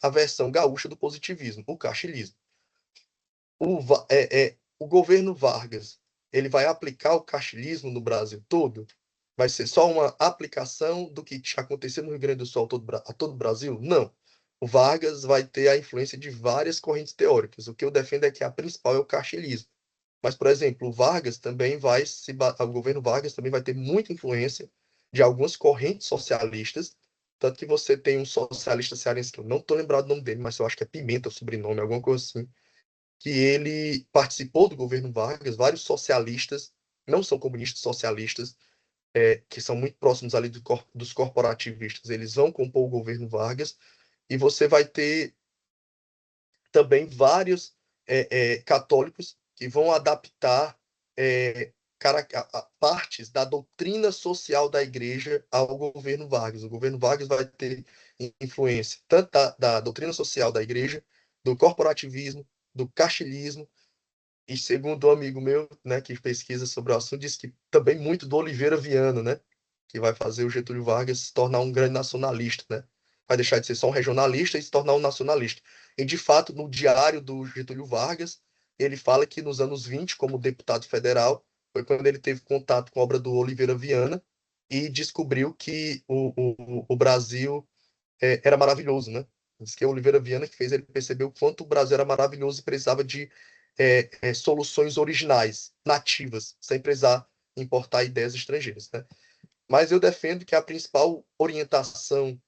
a versão gaúcha do positivismo, o caxilismo. O governo Vargas, ele vai aplicar o caxilismo no Brasil todo? Vai ser só uma aplicação do que aconteceu no Rio Grande do Sul a todo o Brasil? Não. O Vargas vai ter a influência de várias correntes teóricas. O que eu defendo é que a principal é o caxilismo. Mas, por exemplo, o governo Vargas também vai ter muita influência de algumas correntes socialistas, tanto que você tem um socialista cearense, que eu não estou lembrado do nome dele, mas eu acho que é Pimenta o sobrenome, alguma coisa assim, que ele participou do governo Vargas, vários socialistas, não são comunistas, socialistas, que são muito próximos ali dos corporativistas, eles vão compor o governo Vargas, e você vai ter também vários católicos que vão adaptar é, partes da doutrina social da igreja ao governo Vargas. O governo Vargas vai ter influência tanto da doutrina social da igreja, do corporativismo, do castilismo, e segundo um amigo meu, né, que pesquisa sobre o assunto, disse que também muito do Oliveira Viana, né, que vai fazer o Getúlio Vargas se tornar um grande nacionalista, né? Vai deixar de ser só um regionalista e se tornar um nacionalista. E, de fato, no diário do Getúlio Vargas, ele fala que nos anos 20, como deputado federal, foi quando ele teve contato com a obra do Oliveira Viana e descobriu que o Brasil era maravilhoso, né? Diz que é o Oliveira Viana que fez ele perceber o quanto o Brasil era maravilhoso e precisava de soluções originais, nativas, sem precisar importar ideias estrangeiras, né? Mas eu defendo que a principal orientação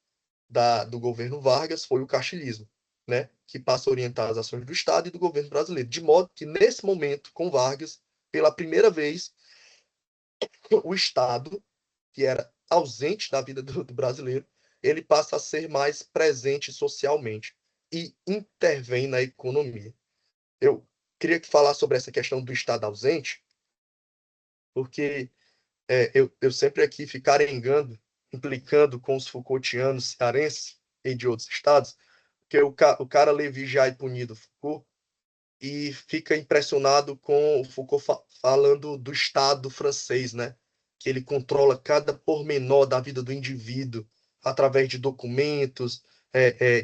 do governo Vargas foi o castilismo, né? Que passa a orientar as ações do Estado e do governo brasileiro. De modo que, nesse momento, com Vargas, pela primeira vez, o Estado, que era ausente da vida do brasileiro, ele passa a ser mais presente socialmente e intervém na economia. Eu queria que falar sobre essa questão do Estado ausente, porque eu sempre aqui fico arengando, implicando com os Foucaultianos cearenses e de outros estados, que o cara lê Vigiar e Punir do Foucault e fica impressionado com o Foucault falando do Estado francês, né? Que ele controla cada pormenor da vida do indivíduo através de documentos,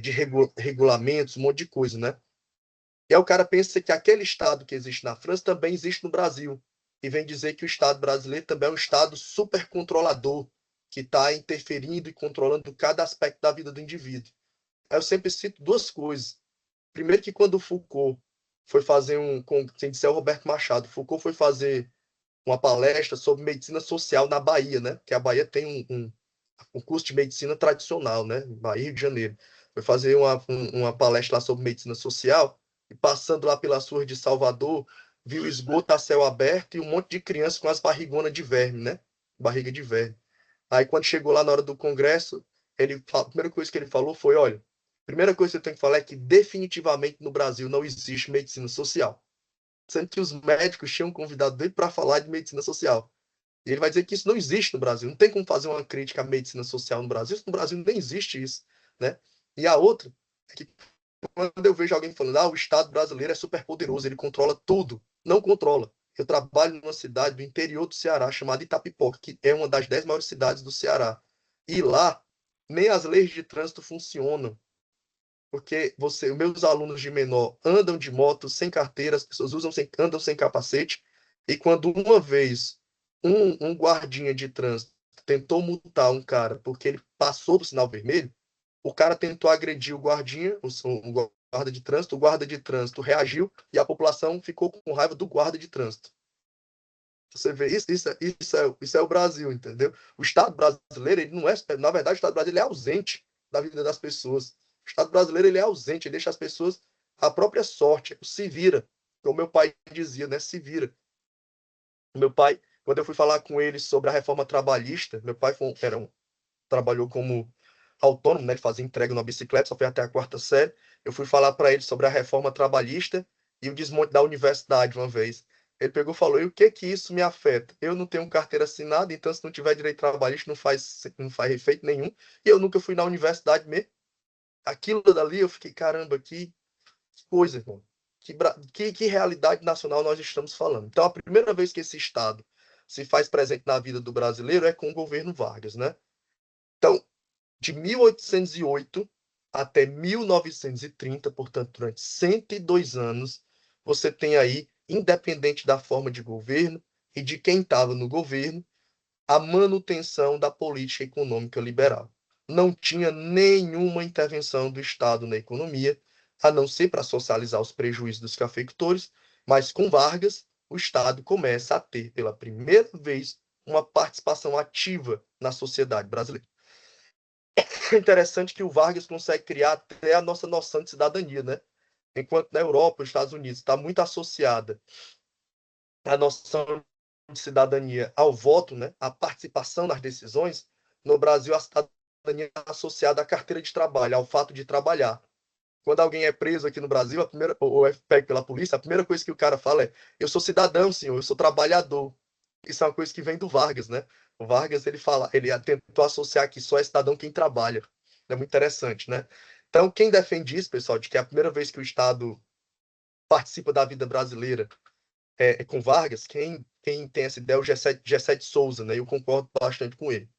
de regulamentos, um monte de coisa, né? E aí o cara pensa que aquele Estado que existe na França também existe no Brasil. E vem dizer que o Estado brasileiro também é um Estado super controlador, que está interferindo e controlando cada aspecto da vida do indivíduo. Aí eu sempre cito duas coisas. Primeiro que quando o Foucault foi fazer sem dizer o Roberto Machado, Foucault foi fazer uma palestra sobre medicina social na Bahia, né? Que a Bahia tem um curso de medicina tradicional, né? Bahia, Rio de Janeiro. Foi fazer uma palestra lá sobre medicina social e passando lá pelas ruas de Salvador, viu esgoto a céu aberto e um monte de crianças com as barrigonas de verme, né? Barriga de verme. Aí quando chegou lá na hora do congresso, a primeira coisa que ele falou foi, olha, a primeira coisa que você tem que falar é que definitivamente no Brasil não existe medicina social. Sendo que os médicos tinham convidado ele para falar de medicina social. E ele vai dizer que isso não existe no Brasil. Não tem como fazer uma crítica à medicina social no Brasil. No Brasil nem existe isso, né? E a outra é que quando eu vejo alguém falando, o Estado brasileiro é super poderoso, ele controla tudo. Não controla. Eu trabalho numa cidade do interior do Ceará chamada Itapipoca, que é uma das 10 maiores cidades do Ceará. E lá, nem as leis de trânsito funcionam. Porque meus alunos de menor andam de moto sem carteira, as pessoas andam sem capacete, e quando uma vez um guardinha de trânsito tentou multar um cara porque ele passou do sinal vermelho, o cara tentou agredir o guardinha, o guarda de trânsito, o guarda de trânsito reagiu e a população ficou com raiva do guarda de trânsito. Você vê, isso é o Brasil, entendeu? O Estado brasileiro, ele não é, na verdade, o Estado brasileiro é ausente da vida das pessoas. O Estado brasileiro, ele é ausente, ele deixa as pessoas à própria sorte, se vira. Como meu pai dizia, né? Se vira. Meu pai, quando eu fui falar com ele sobre a reforma trabalhista, meu pai trabalhou como autônomo, né? Ele fazia entrega na bicicleta, só foi até a quarta série. Eu fui falar para ele sobre a reforma trabalhista e o desmonte da universidade uma vez. Ele pegou e falou: e o que que isso me afeta? Eu não tenho carteira assinada, então se não tiver direito trabalhista não faz efeito nenhum. E eu nunca fui na universidade mesmo. Aquilo dali eu fiquei, caramba, que coisa, irmão. Que realidade nacional nós estamos falando. Então, a primeira vez que esse Estado se faz presente na vida do brasileiro é com o governo Vargas, né? Então, de 1808 até 1930, portanto, durante 102 anos, você tem aí, independente da forma de governo e de quem estava no governo, a manutenção da política econômica liberal. Não tinha nenhuma intervenção do Estado na economia, a não ser para socializar os prejuízos dos cafeicultores, mas com Vargas, o Estado começa a ter, pela primeira vez, uma participação ativa na sociedade brasileira. É interessante que o Vargas consegue criar até a nossa noção de cidadania, né? Enquanto na Europa, os Estados Unidos está muito associada a noção de cidadania ao voto, né? À participação nas decisões, no Brasil a cidadania está associada à carteira de trabalho, ao fato de trabalhar. Quando alguém é preso aqui no Brasil, ou é pego pela polícia, a primeira coisa que o cara fala é: eu sou cidadão, senhor, eu sou trabalhador. Isso é uma coisa que vem do Vargas, né? O Vargas, ele tentou associar que só é cidadão quem trabalha. É muito interessante, né? Então, quem defende isso, pessoal, de que é a primeira vez que o Estado participa da vida brasileira com Vargas, quem tem essa ideia é o Gessé de Souza, né? Eu concordo bastante com ele.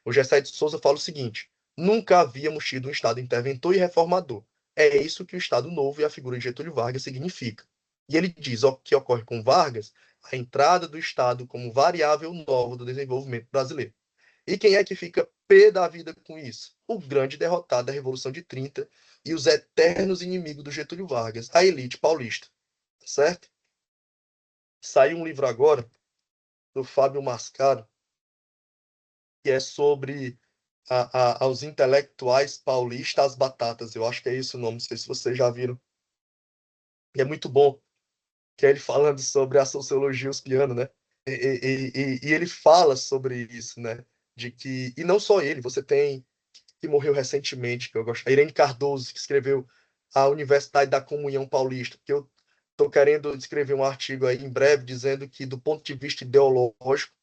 O Gessé de Souza fala o seguinte: nunca havíamos tido um Estado interventor e reformador. É isso que o Estado Novo e a figura de Getúlio Vargas significa. E ele diz: o que ocorre com Vargas a entrada do Estado como variável nova do desenvolvimento brasileiro. E quem é que fica pé da vida com isso? O grande derrotado da Revolução de 30 e os eternos inimigos do Getúlio Vargas, a elite paulista, certo? Saiu um livro agora do Fábio Mascaro, que é sobre aos intelectuais paulistas as batatas. Eu acho que é esse o nome, não sei se vocês já viram. E é muito bom, que é ele falando sobre a sociologia uspiana, né? E ele fala sobre isso, né? De que, e não só ele, você tem que morreu recentemente, que eu gosto, a Irene Cardoso, que escreveu a Universidade da Comunhão Paulista, que eu estou querendo escrever um artigo aí em breve dizendo que, do ponto de vista ideológico,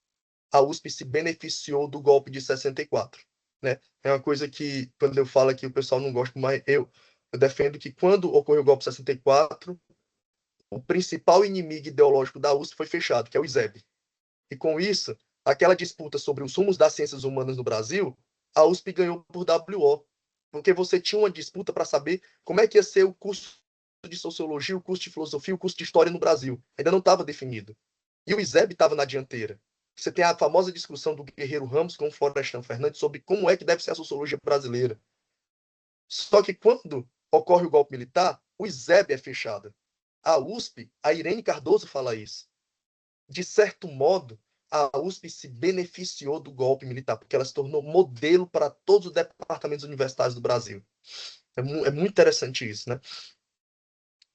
a USP se beneficiou do golpe de 64, né? É uma coisa que, quando eu falo aqui, o pessoal não gosta, mas eu defendo que, quando ocorreu o golpe de 64, o principal inimigo ideológico da USP foi fechado, que é o ISEB. E com isso, aquela disputa sobre os rumos das ciências humanas no Brasil, a USP ganhou por WO, porque você tinha uma disputa para saber como é que ia ser o curso de sociologia, o curso de filosofia, o curso de história no Brasil. Ainda não estava definido. E o ISEB estava na dianteira. Você tem a famosa discussão do Guerreiro Ramos com o Florestan Fernandes sobre como é que deve ser a sociologia brasileira. Só que quando ocorre o golpe militar, o ISEB é fechado. A USP, a Irene Cardoso fala isso. De certo modo, a USP se beneficiou do golpe militar, porque ela se tornou modelo para todos os departamentos universitários do Brasil. É muito interessante isso, né?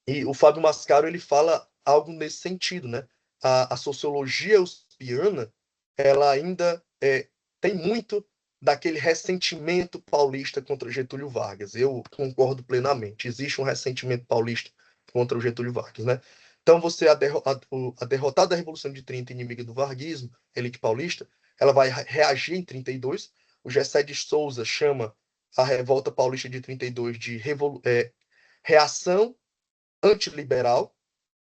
E o Fábio Mascaro, ele fala algo nesse sentido, né? A sociologia uspiana, ela ainda tem muito daquele ressentimento paulista contra Getúlio Vargas. Eu concordo plenamente. Existe um ressentimento paulista contra o Getúlio Vargas, né? Então, você, a derrotada da Revolução de 30, inimiga do varguismo, elite paulista, ela vai reagir em 32. O Gessé de Souza chama a Revolta Paulista de 32 de reação antiliberal,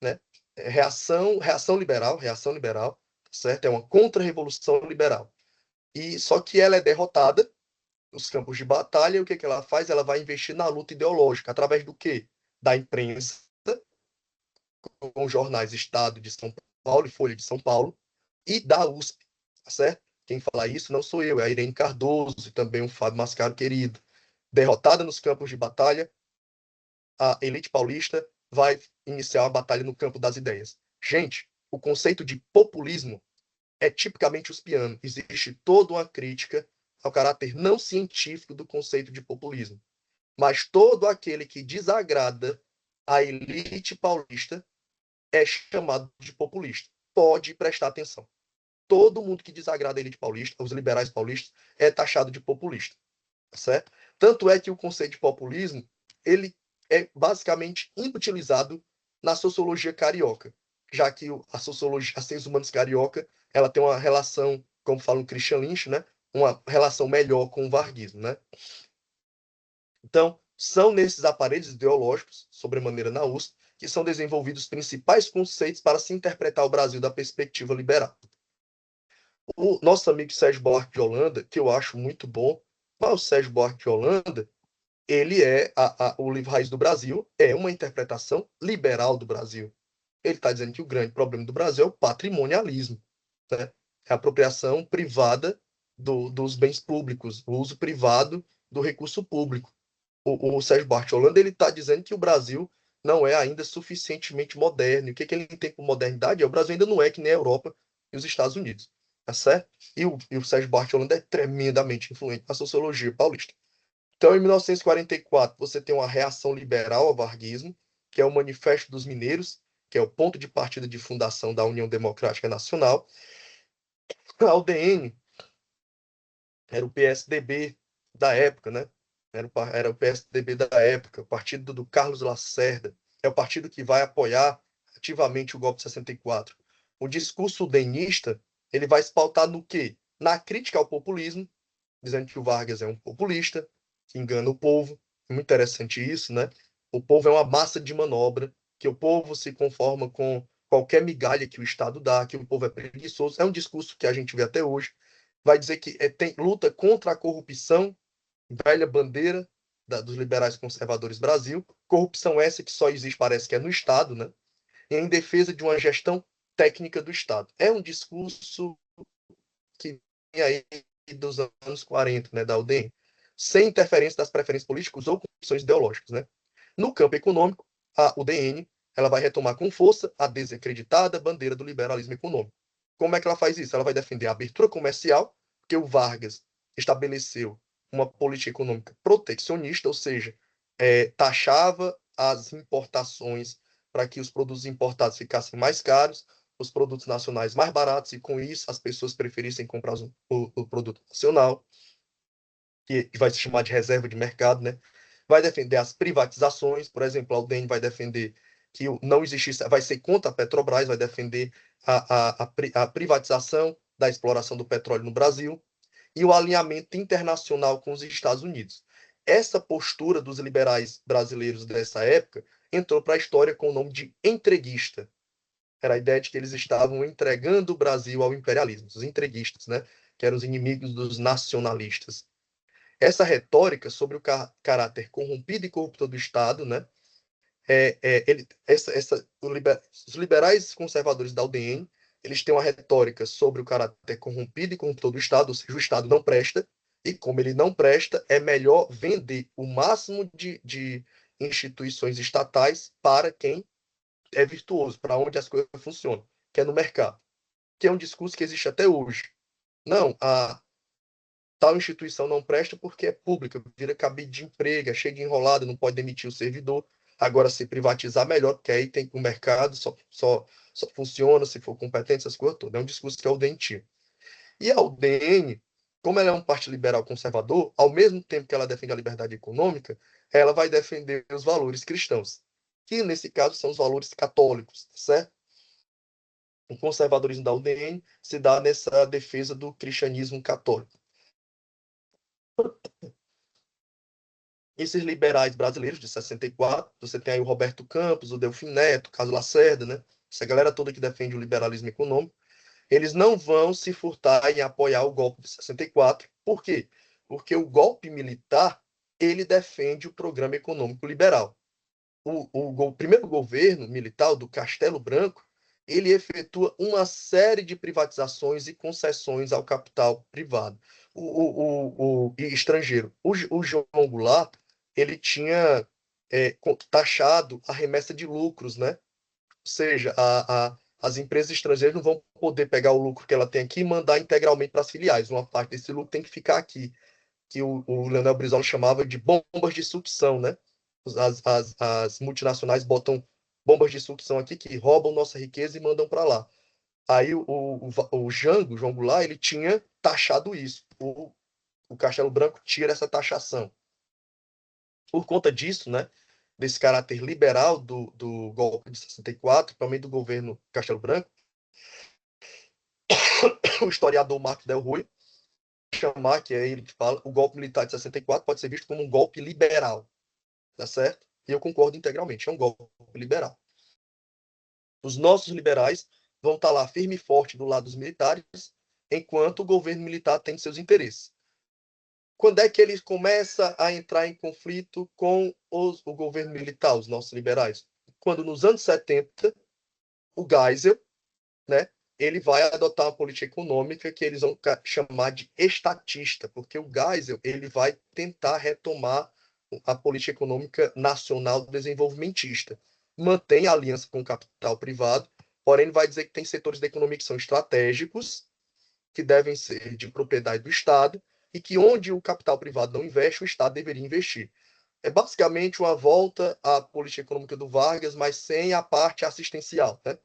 né? Reação liberal, certo? É uma contra-revolução liberal. E só que ela é derrotada nos campos de batalha, e o que ela faz? Ela vai investir na luta ideológica, através do quê? Da imprensa, com os jornais Estado de São Paulo e Folha de São Paulo, e da USP, tá certo? Quem fala isso não sou eu, é a Irene Cardoso e também o Fábio Mascaro querido. Derrotada nos campos de batalha, a elite paulista vai iniciar a batalha no campo das ideias. Gente, o conceito de populismo é tipicamente uspiano. Existe toda uma crítica ao caráter não científico do conceito de populismo. Mas todo aquele que desagrada a elite paulista é chamado de populista. Pode prestar atenção. Todo mundo que desagrada a elite paulista, os liberais paulistas, é taxado de populista, certo? Tanto é que o conceito de populismo, ele é basicamente inutilizado na sociologia carioca, já que a sociologia, as ciências humanas carioca, ela tem uma relação, como fala o Christian Lynch, né? Uma relação melhor com o varguismo, né? Então, são nesses aparelhos ideológicos, sobremaneira na USP, que são desenvolvidos os principais conceitos para se interpretar o Brasil da perspectiva liberal. O nosso amigo Sérgio Buarque de Holanda, que eu acho muito bom, mas o Sérgio Buarque de Holanda, ele o livro Raiz do Brasil é uma interpretação liberal do Brasil. Ele está dizendo que o grande problema do Brasil é o patrimonialismo, né? É a apropriação privada dos bens públicos, o uso privado do recurso público. O Sérgio Buarque de Holanda, ele está dizendo que o Brasil não é ainda suficientemente moderno. E o que ele tem por modernidade é o Brasil ainda não é que nem a Europa e os Estados Unidos, tá certo? E o Sérgio Buarque de Holanda é tremendamente influente na sociologia paulista. Então, em 1944, você tem uma reação liberal ao varguismo, que é o Manifesto dos Mineiros, que é o ponto de partida de fundação da União Democrática Nacional. A UDN era o PSDB da época, né? Era o PSDB da época, o partido do Carlos Lacerda. É o partido que vai apoiar ativamente o golpe de 64. O discurso udenista, ele vai se pautar no quê? Na crítica ao populismo, dizendo que o Vargas é um populista, que engana o povo. É muito interessante isso, né? O povo é uma massa de manobra, que o povo se conforma com qualquer migalha que o Estado dá, que o povo é preguiçoso. É um discurso que a gente vê até hoje. Vai dizer que tem luta contra a corrupção, velha bandeira dos liberais conservadores Brasil. Corrupção essa que só existe, parece que é no Estado, né? E em defesa de uma gestão técnica do Estado. É um discurso que vem aí dos anos 40, né, da UDN, sem interferência das preferências políticas ou condições ideológicas, né? No campo econômico, a UDN ela vai retomar com força a desacreditada bandeira do liberalismo econômico. Como é que ela faz isso? Ela vai defender a abertura comercial, porque o Vargas estabeleceu uma política econômica protecionista, ou seja, taxava as importações para que os produtos importados ficassem mais caros, os produtos nacionais mais baratos, e com isso as pessoas preferissem comprar o produto nacional, que vai se chamar de reserva de mercado, né? Vai defender as privatizações, por exemplo, a UDN vai defender que não existisse, vai ser contra a Petrobras, vai defender a privatização da exploração do petróleo no Brasil e o alinhamento internacional com os Estados Unidos. Essa postura dos liberais brasileiros dessa época entrou para a história com o nome de entreguista. Era a ideia de que eles estavam entregando o Brasil ao imperialismo, os entreguistas, né? Que eram os inimigos dos nacionalistas. Essa retórica sobre o caráter corrompido e corrupto do Estado, né? Os liberais conservadores da UDN, eles têm uma retórica sobre o caráter corrompido e corrupto do Estado, ou seja, o Estado não presta, e como ele não presta, é melhor vender o máximo de instituições estatais para quem é virtuoso, para onde as coisas funcionam, que é no mercado, que é um discurso que existe até hoje. Não, a tal instituição não presta porque é pública, vira cabide de emprego, é cheio de enrolado, não pode demitir o servidor. Agora, se privatizar, melhor, porque aí tem o mercado, só funciona se for competente, essas coisas todas. É um discurso que é o dentinho. E a UDN, como ela é um partido liberal conservador, ao mesmo tempo que ela defende a liberdade econômica, ela vai defender os valores cristãos, que nesse caso são os valores católicos, certo? O conservadorismo da UDN se dá nessa defesa do cristianismo católico. Esses liberais brasileiros de 64, você tem aí o Roberto Campos, o Delfim Neto, o Carlos Lacerda, né? Essa galera toda que defende o liberalismo econômico, eles não vão se furtar em apoiar o golpe de 64. Por quê? Porque o golpe militar, ele defende o programa econômico liberal. O primeiro governo militar, do Castelo Branco, ele efetua uma série de privatizações e concessões ao capital privado, e estrangeiro. O João Goulart, ele tinha taxado a remessa de lucros, né? Ou seja, as empresas estrangeiras não vão poder pegar o lucro que ela tem aqui e mandar integralmente para as filiais. Uma parte desse lucro tem que ficar aqui, que o Leonel Brizola chamava de bombas de sucção, né? As multinacionais botam bombas de sucção aqui que roubam nossa riqueza e mandam para lá. Aí o Jango, o João Goulart, ele tinha taxado isso. O Castelo Branco tira essa taxação. Por conta disso, né, desse caráter liberal do golpe de 64, também do governo Castelo Branco, o historiador Marcos Del Rui chamar, que é ele que fala, o golpe militar de 64 pode ser visto como um golpe liberal, tá certo? E eu concordo integralmente, é um golpe liberal. Os nossos liberais vão estar lá firme e forte do lado dos militares, enquanto o governo militar tem seus interesses. Quando é que ele começa a entrar em conflito com o governo militar, os nossos liberais? Quando nos anos 70, o Geisel, né, ele vai adotar uma política econômica que eles vão chamar de estatista, porque o Geisel ele vai tentar retomar a política econômica nacional desenvolvimentista. Mantém a aliança com o capital privado, porém ele vai dizer que tem setores da economia que são estratégicos, que devem ser de propriedade do Estado, e que onde o capital privado não investe, o Estado deveria investir. É basicamente uma volta à política econômica do Vargas, mas sem a parte assistencial, né?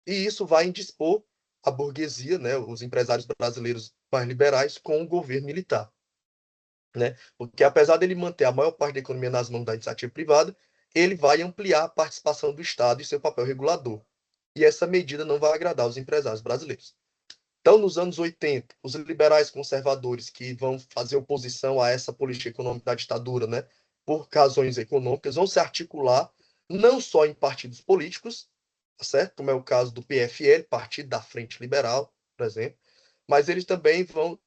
E isso vai indispor a burguesia, né, os empresários brasileiros mais liberais, com o governo militar. Né? Porque apesar dele manter a maior parte da economia nas mãos da iniciativa privada, ele vai ampliar a participação do Estado e seu papel regulador. E essa medida não vai agradar os empresários brasileiros. Então, nos anos 80, os liberais conservadores que vão fazer oposição a essa política econômica da ditadura, né, por razões econômicas, vão se articular não só em partidos políticos, certo? Como é o caso do PFL, Partido da Frente Liberal, por exemplo, mas eles também vão,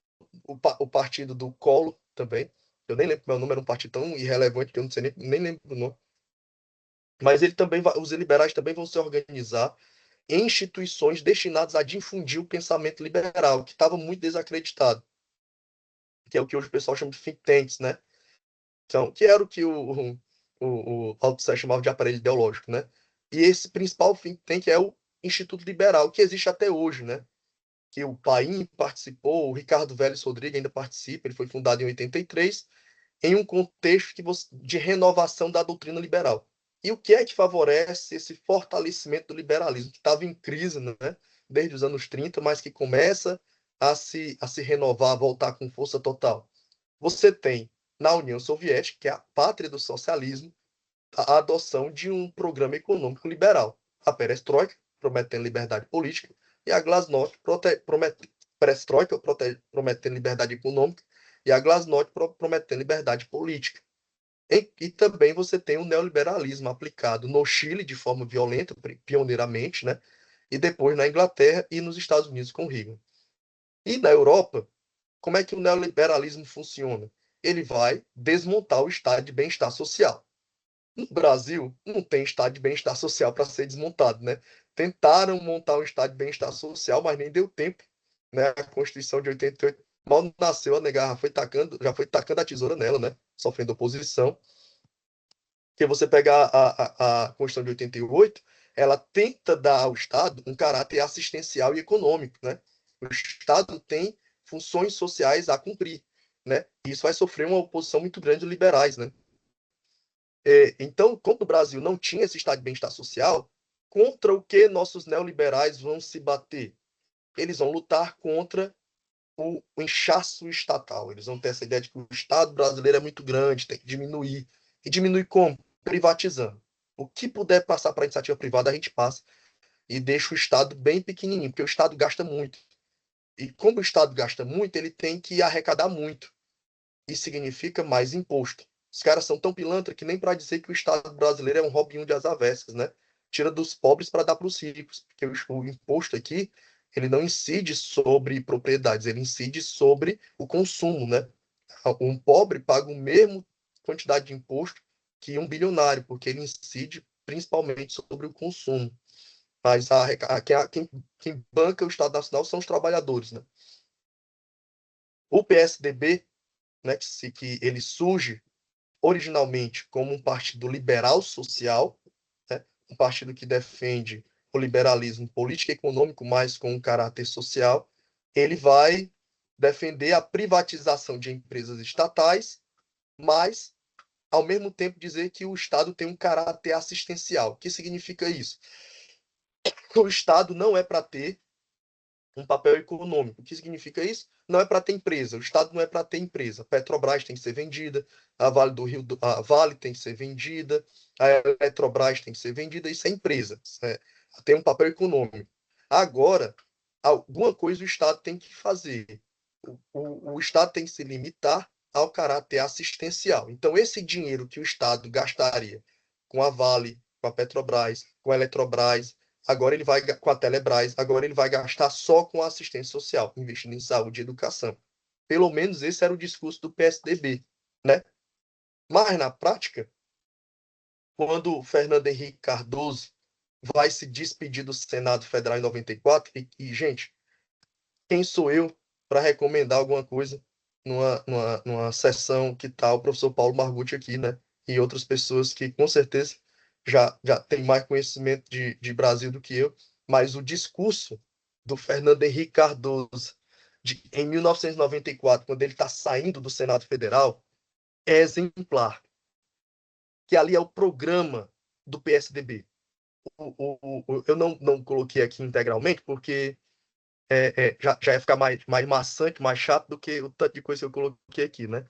o partido do Collor também, eu nem lembro, meu nome era um partido tão irrelevante que eu não sei nem lembro o nome, mas ele também os liberais também vão se organizar em instituições destinadas a difundir o pensamento liberal, que estava muito desacreditado, que é o que hoje o pessoal chama de think tanks, né? Então, que era o que o Althusser chamava de aparelho ideológico, né? E esse principal think tank é o Instituto Liberal, que existe até hoje, né? Que o Paim participou, o Ricardo Vélez Rodrigues ainda participa, ele foi fundado em 83, em um contexto de renovação da doutrina liberal. E o que é que favorece esse fortalecimento do liberalismo, que estava em crise, né, desde os anos 30, mas que começa a se renovar, a voltar com força total? Você tem, na União Soviética, que é a pátria do socialismo, a adoção de um programa econômico liberal. A perestroika, prometendo liberdade política, e a glasnost, perestroika, prometendo liberdade econômica, e a glasnost, prometendo liberdade política. E também você tem o neoliberalismo aplicado no Chile de forma violenta, pioneiramente, né? E depois na Inglaterra e nos Estados Unidos com Reagan. E na Europa, como é que o neoliberalismo funciona? Ele vai desmontar o estado de bem-estar social. No Brasil, não tem estado de bem-estar social para ser desmontado, né? Tentaram montar um estado de bem-estar social, mas nem deu tempo, né? A Constituição de 88 mal nasceu, a negar já foi tacando a tesoura nela, né? Sofrendo oposição. Porque você pegar a Constituição de 88, ela tenta dar ao Estado um caráter assistencial e econômico, né? O Estado tem funções sociais a cumprir, né? E isso vai sofrer uma oposição muito grande de liberais, né? Então, quando o Brasil não tinha esse estado de bem-estar social, contra o que nossos neoliberais vão se bater? Eles vão lutar contra o inchaço estatal. Eles vão ter essa ideia de que o Estado brasileiro é muito grande, tem que diminuir. E diminuir como? Privatizando. O que puder passar para a iniciativa privada, a gente passa e deixa o Estado bem pequenininho, porque o Estado gasta muito. E como o Estado gasta muito, ele tem que arrecadar muito. Isso significa mais imposto. Os caras são tão pilantra que nem para dizer que o Estado brasileiro é um Robinho de as avessas, né? Tira dos pobres para dar para os ricos, porque o imposto aqui ele não incide sobre propriedades, ele incide sobre o consumo, né? Um pobre paga a mesma quantidade de imposto que um bilionário, porque ele incide principalmente sobre o consumo. Mas quem banca o Estado Nacional são os trabalhadores, né? O PSDB, né, que ele surge originalmente como um partido liberal social, né? Um partido que defende o liberalismo político e econômico, mais com um caráter social, ele vai defender a privatização de empresas estatais, mas, ao mesmo tempo, dizer que o Estado tem um caráter assistencial. O que significa isso? O Estado não é para ter um papel econômico. O que significa isso? Não é para ter empresa. O Estado não é para ter empresa. A Petrobras tem que ser vendida, a Vale do Rio, a Vale tem que ser vendida, a Eletrobras tem que ser vendida. Isso é empresa. Tem um papel econômico. Agora, alguma coisa o Estado tem que fazer. O Estado tem que se limitar ao caráter assistencial. Então, esse dinheiro que o Estado gastaria com a Vale, com a Petrobras, com a Eletrobras, agora ele vai com a Telebrás, agora ele vai gastar só com a assistência social, investindo em saúde e educação. Pelo menos esse era o discurso do PSDB, né? Mas na prática, quando o Fernando Henrique Cardoso vai se despedir do Senado Federal em 94, gente, quem sou eu para recomendar alguma coisa numa sessão que tá o professor Paulo Margutti aqui, né? E outras pessoas que com certeza já têm mais conhecimento de Brasil do que eu, mas o discurso do Fernando Henrique Cardoso em 1994, quando ele está saindo do Senado Federal, é exemplar. Que ali é o programa do PSDB. Eu não coloquei aqui integralmente, porque já ia ficar mais maçante, mais chato do que o tanto de coisa que eu coloquei aqui, né?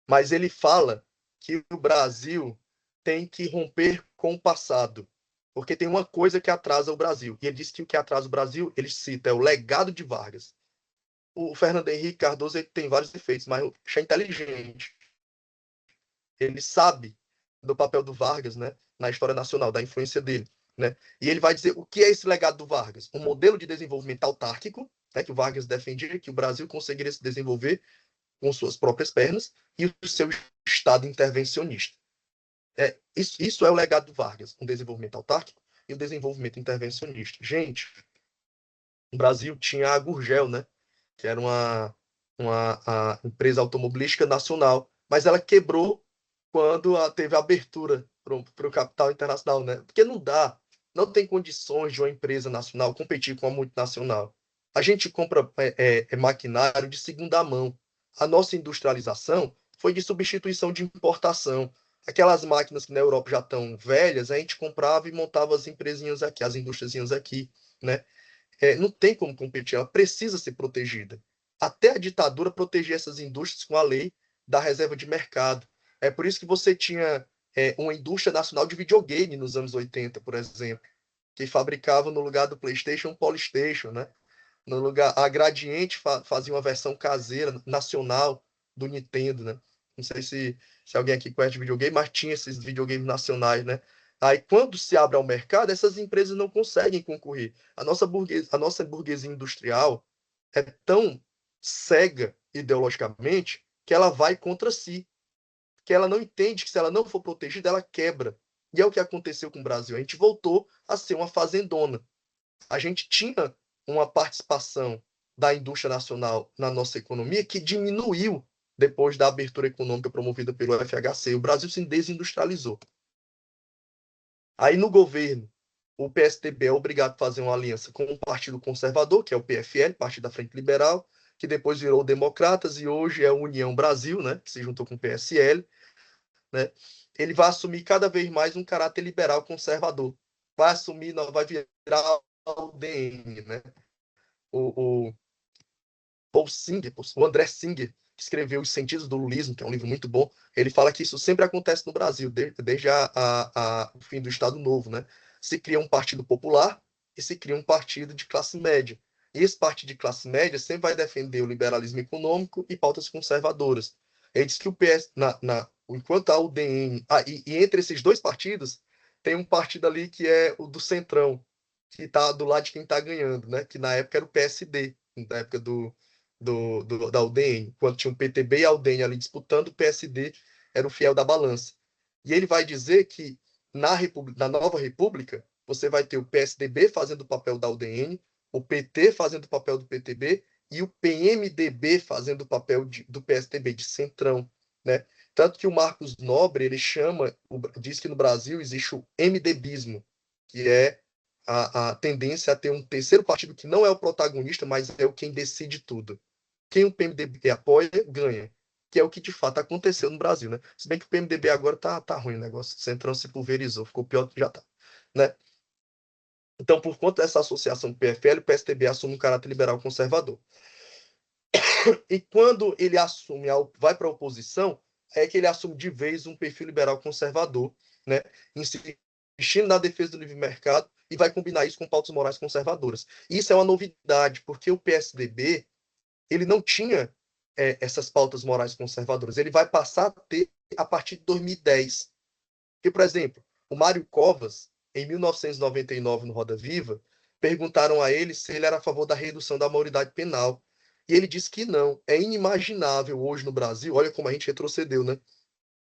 Mas ele fala que o Brasil tem que romper com o passado, porque tem uma coisa que atrasa o Brasil. E ele disse que o que atrasa o Brasil, ele cita, é o legado de Vargas. O Fernando Henrique Cardoso ele tem vários defeitos, mas é inteligente. Ele sabe do papel do Vargas, né, na história nacional, da influência dele, né? E ele vai dizer o que é esse legado do Vargas? Um modelo de desenvolvimento autárquico, né, que o Vargas defendia que o Brasil conseguiria se desenvolver com suas próprias pernas e o seu Estado intervencionista. Isso é o legado do Vargas, um desenvolvimento autárquico, e o desenvolvimento intervencionista. Gente, o Brasil tinha a Gurgel, né? Que era a empresa automobilística nacional, mas ela quebrou quando teve a abertura para o capital internacional, né? Porque não dá, não tem condições de uma empresa nacional competir com a multinacional. A gente compra maquinário de segunda mão. A nossa industrialização foi de substituição de importação. Aquelas máquinas que na Europa já estão velhas, a gente comprava e montava as empresinhas aqui, as indústriazinhas aqui, né? Não tem como competir, ela precisa ser protegida. Até a ditadura protegia essas indústrias com a lei da reserva de mercado. É por isso que você tinha uma indústria nacional de videogame nos anos 80, por exemplo, que fabricava no lugar do PlayStation, Polystation, né? No lugar, a Gradiente fazia uma versão caseira, nacional, do Nintendo, né? Não sei se alguém aqui conhece de videogame, mas tinha esses videogames nacionais, né? Aí, quando se abre ao mercado, essas empresas não conseguem concorrer. A nossa burguesia industrial é tão cega ideologicamente que ela vai contra si, que ela não entende que se ela não for protegida, ela quebra. E é o que aconteceu com o Brasil. A gente voltou a ser uma fazendona. A gente tinha uma participação da indústria nacional na nossa economia que diminuiu depois da abertura econômica promovida pelo FHC. O Brasil se desindustrializou. Aí no governo, o PSDB é obrigado a fazer uma aliança com um partido conservador, que é o PFL, Partido da Frente Liberal, que depois virou Democratas e hoje é a União Brasil, né, que se juntou com o PSL, né? Ele vai assumir cada vez mais um caráter liberal conservador. Vai assumir, não, vai virar o DN, né? o Paul Singer, o André Singer, que escreveu Os Sentidos do Lulismo, que é um livro muito bom, ele fala que isso sempre acontece no Brasil, desde o fim do Estado Novo, né? Se cria um partido popular e se cria um partido de classe média. E esse partido de classe média sempre vai defender o liberalismo econômico e pautas conservadoras. Ele diz que o PS, enquanto há o DN, e entre esses dois partidos, tem um partido ali que é o do Centrão, que está do lado de quem está ganhando, né? Que na época era o PSD, na época da UDN, quando tinha o PTB e a UDN ali disputando, o PSD era o fiel da balança. E ele vai dizer que na nova república, você vai ter o PSDB fazendo o papel da UDN, o PT fazendo o papel do PTB e o PMDB fazendo o papel do PSDB, de centrão, né? Tanto que o Marcos Nobre, ele diz que no Brasil existe o MDBismo, que é a tendência a ter um terceiro partido que não é o protagonista, mas é o quem decide tudo. Quem o PMDB apoia, ganha. Que é o que de fato aconteceu no Brasil, né? Se bem que o PMDB agora tá ruim o negócio. O Centrão se pulverizou, ficou pior do que já tá, né? Então, por conta dessa associação do PFL, o PSDB assume um caráter liberal conservador. E quando ele vai para a oposição, é que ele assume de vez um perfil liberal conservador, né? Insistindo na defesa do livre mercado e vai combinar isso com pautas morais conservadoras. Isso é uma novidade, porque o PSDB ele não tinha essas pautas morais conservadoras. Ele vai passar a ter a partir de 2010. Porque, por exemplo, o Mário Covas, em 1999, no Roda Viva, perguntaram a ele se ele era a favor da redução da maioridade penal. E ele disse que não. É inimaginável hoje no Brasil, olha como a gente retrocedeu, né?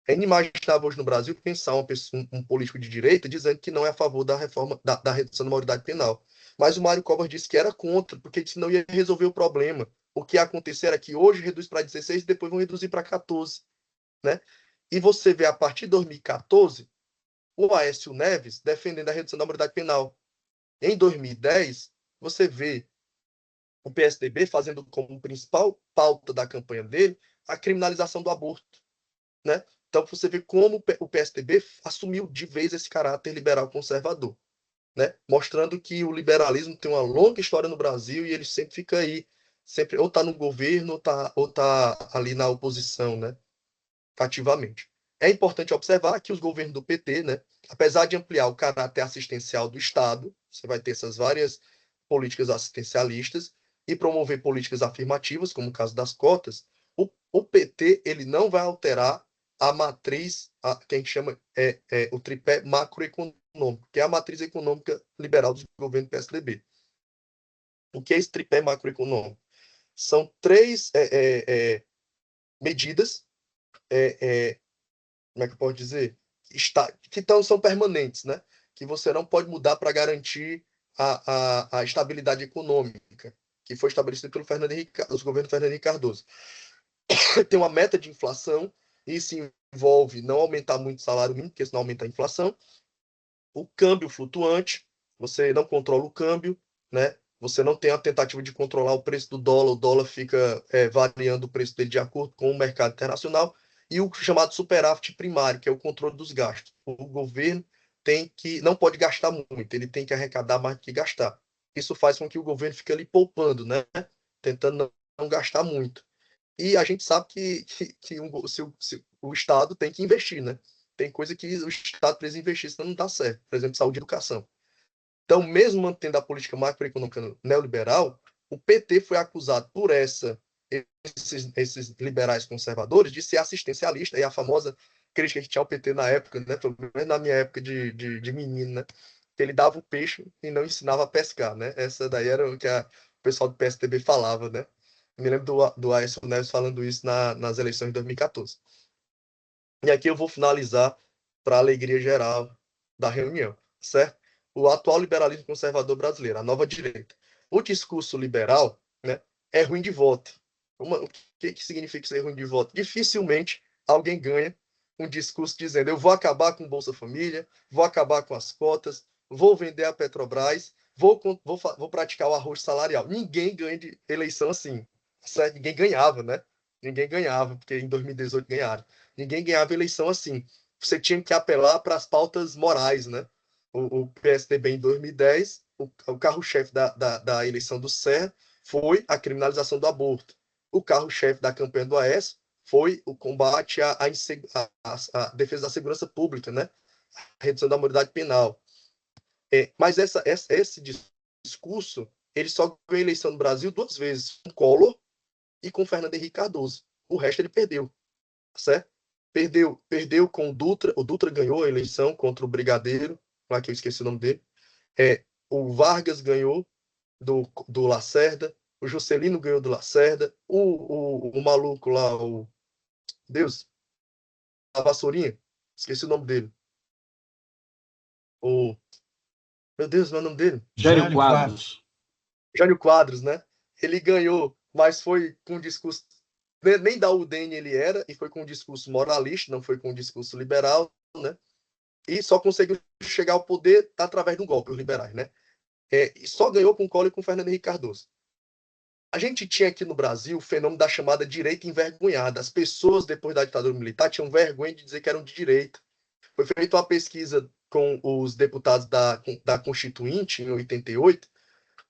É inimaginável hoje no Brasil pensar um político de direita dizendo que não é a favor da reforma, da redução da maioridade penal. Mas o Mário Covas disse que era contra, porque disse que não ia resolver o problema. O que ia acontecer era que hoje reduz para 16 e depois vão reduzir para 14, né? E você vê a partir de 2014 o Aécio Neves defendendo a redução da maioridade penal. Em 2010, você vê o PSDB fazendo como principal pauta da campanha dele a criminalização do aborto, né? Então você vê como o PSDB assumiu de vez esse caráter liberal conservador, né? Mostrando que o liberalismo tem uma longa história no Brasil e ele sempre fica aí, sempre ou está no governo ou tá ali na oposição, né? Ativamente. É importante observar que os governos do PT, né, apesar de ampliar o caráter assistencial do Estado, você vai ter essas várias políticas assistencialistas e promover políticas afirmativas, como o caso das cotas, o PT ele não vai alterar a matriz, que a gente chama o tripé macroeconômico, que é a matriz econômica liberal do governo PSDB. O que é esse tripé macroeconômico? São três medidas como é que eu posso dizer? Que são permanentes, né? que você não pode mudar para garantir a estabilidade econômica, que foi estabelecido pelo os governos Fernando Henrique Cardoso. Tem uma meta de inflação, isso envolve não aumentar muito o salário mínimo, porque senão aumenta a inflação. O câmbio flutuante, você não controla o câmbio, né? Você não tem a tentativa de controlar o preço do dólar, o dólar fica variando o preço dele de acordo com o mercado internacional, e o chamado superávit primário, que é o controle dos gastos. O governo não pode gastar muito, ele tem que arrecadar mais do que gastar. Isso faz com que o governo fique ali poupando, né? Tentando não gastar muito. E a gente sabe se o Estado tem que investir, né? Tem coisa que o Estado precisa investir, senão não dá certo. Por exemplo, saúde e educação. Então, mesmo mantendo a política macroeconômica neoliberal, o PT foi acusado por esses liberais conservadores de ser assistencialista, e a famosa crítica que tinha ao PT na época, né? Pelo menos na minha época de menino, né? Que ele dava o peixe e não ensinava a pescar, né? Essa daí era o que o pessoal do PSDB falava, né? Eu me lembro do Aécio Neves falando isso nas eleições de 2014. E aqui eu vou finalizar para a alegria geral da reunião, certo? O atual liberalismo conservador brasileiro, a nova direita. O discurso liberal, né, é ruim de voto. O que significa ser ruim de voto? Dificilmente alguém ganha um discurso dizendo eu vou acabar com o Bolsa Família, vou acabar com as cotas, vou vender a Petrobras, vou praticar o arroz salarial. Ninguém ganha de eleição assim, certo? Ninguém ganhava, né? Ninguém ganhava, porque em 2018 ganharam. Ninguém ganhava eleição assim. Você tinha que apelar para as pautas morais, né? O PSDB em 2010, o carro-chefe da eleição do Serra foi a criminalização do aborto. O carro-chefe da campanha do Aécio foi o combate à defesa da segurança pública, né? A redução da moralidade penal. Mas esse discurso, ele só ganhou a eleição no Brasil 2 vezes, com Collor e com Fernando Henrique Cardoso. O resto ele perdeu, certo? Perdeu com o Dutra ganhou a eleição contra o Brigadeiro, lá que eu esqueci o nome dele. O Vargas ganhou do Lacerda, o Juscelino ganhou do Lacerda, o maluco lá, Deus, a Vassourinha, esqueci o nome dele. Meu Deus, não é o nome dele? Jânio Quadros. Jânio Quadros, né? Ele ganhou, mas foi com um discurso. Nem da UDN ele era, e foi com um discurso moralista, não foi com um discurso liberal, né? E só conseguiu chegar ao poder através de um golpe, os liberais, né? E só ganhou com Collor e com Fernando Henrique Cardoso. A gente tinha aqui no Brasil o fenômeno da chamada direita envergonhada. As pessoas, depois da ditadura militar, tinham vergonha de dizer que eram de direita. Foi feita uma pesquisa com os deputados da Constituinte, em 88,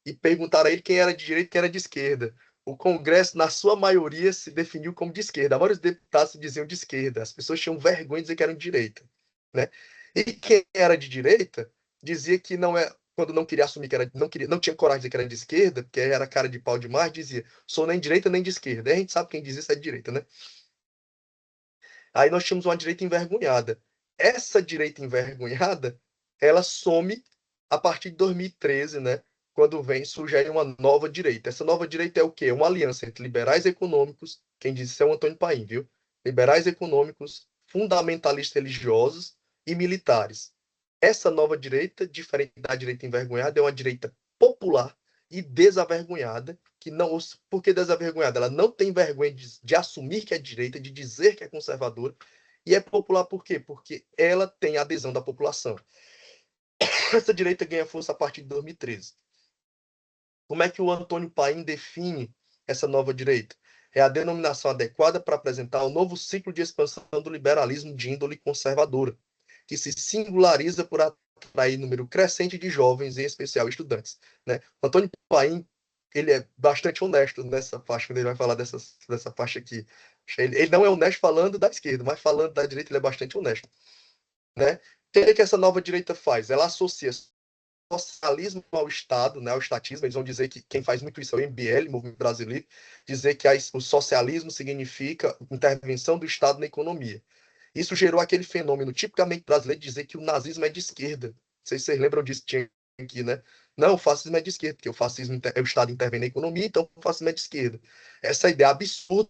e perguntaram a ele quem era de direita e quem era de esquerda. O Congresso, na sua maioria, se definiu como de esquerda. A maioria dos deputados se diziam de esquerda. As pessoas tinham vergonha de dizer que eram de direita, né? E quem era de direita dizia que não é, quando não queria assumir que era, não tinha coragem de dizer que era de esquerda, porque era cara de pau demais, dizia, sou nem de direita nem de esquerda. Aí a gente sabe quem diz isso é de direita, né? Aí nós tínhamos uma direita envergonhada. Essa direita envergonhada, ela some a partir de 2013, né? Quando surge aí uma nova direita. Essa nova direita é o quê? Uma aliança entre liberais econômicos, quem diz isso é o Antônio Paim, viu? Liberais econômicos, fundamentalistas religiosos e militares. Essa nova direita, diferente da direita envergonhada, é uma direita popular e desavergonhada, que não, por que desavergonhada? Ela não tem vergonha de assumir que é direita, de dizer que é conservadora, e é popular por quê? Porque ela tem a adesão da população. Essa direita ganha força a partir de 2013. Como é que o Antônio Paim define essa nova direita? É a denominação adequada para apresentar o novo ciclo de expansão do liberalismo de índole conservadora, que se singulariza por atrair número crescente de jovens, em especial estudantes. Né? O Antônio Paim, ele é bastante honesto nessa faixa, quando ele vai falar dessa faixa aqui. Ele não é honesto falando da esquerda, mas falando da direita ele é bastante honesto. Né? O que essa nova direita faz? Ela associa socialismo ao Estado, né, ao estatismo. Eles vão dizer que quem faz muito isso é o MBL, Movimento Brasileiro, dizer que o socialismo significa intervenção do Estado na economia. Isso gerou aquele fenômeno tipicamente brasileiro de dizer que o nazismo é de esquerda. Não sei se vocês lembram disso, tinha aqui, né? Não, o fascismo é de esquerda, porque o fascismo é o Estado intervém na economia, então o fascismo é de esquerda. Essa ideia absurda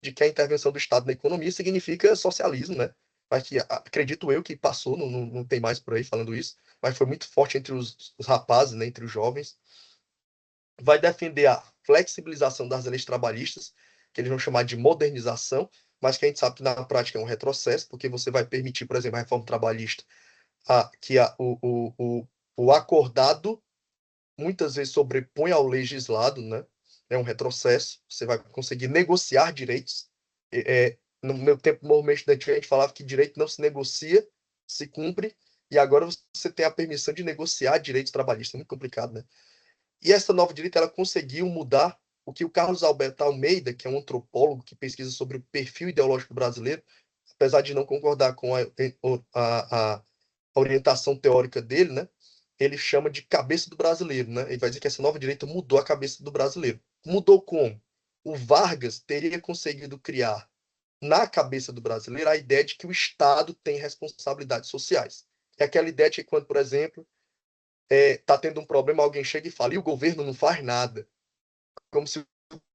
de que a intervenção do Estado na economia significa socialismo, né? mas que acredito eu que passou, não tem mais por aí falando isso, mas foi muito forte entre os rapazes, né, entre os jovens. Vai defender a flexibilização das leis trabalhistas, que eles vão chamar de modernização, mas que a gente sabe que na prática é um retrocesso, porque você vai permitir, por exemplo, a reforma trabalhista, que o acordado muitas vezes sobrepõe ao legislado, né? É um retrocesso. Você vai conseguir negociar direitos. No meu tempo, no movimento estudantil, a gente falava que direito não se negocia, se cumpre, e agora você tem a permissão de negociar direitos trabalhistas. É muito complicado, né? E essa nova direita, ela conseguiu mudar o que o Carlos Alberto Almeida, que é um antropólogo que pesquisa sobre o perfil ideológico brasileiro, apesar de não concordar com a orientação teórica dele, né? Ele chama de cabeça do brasileiro, né? Ele vai dizer que essa nova direita mudou a cabeça do brasileiro. Mudou como? O Vargas teria conseguido criar na cabeça do brasileiro a ideia de que o Estado tem responsabilidades sociais. É aquela ideia de que quando, por exemplo, tá tendo um problema, alguém chega e fala, e o governo não faz nada. Como se o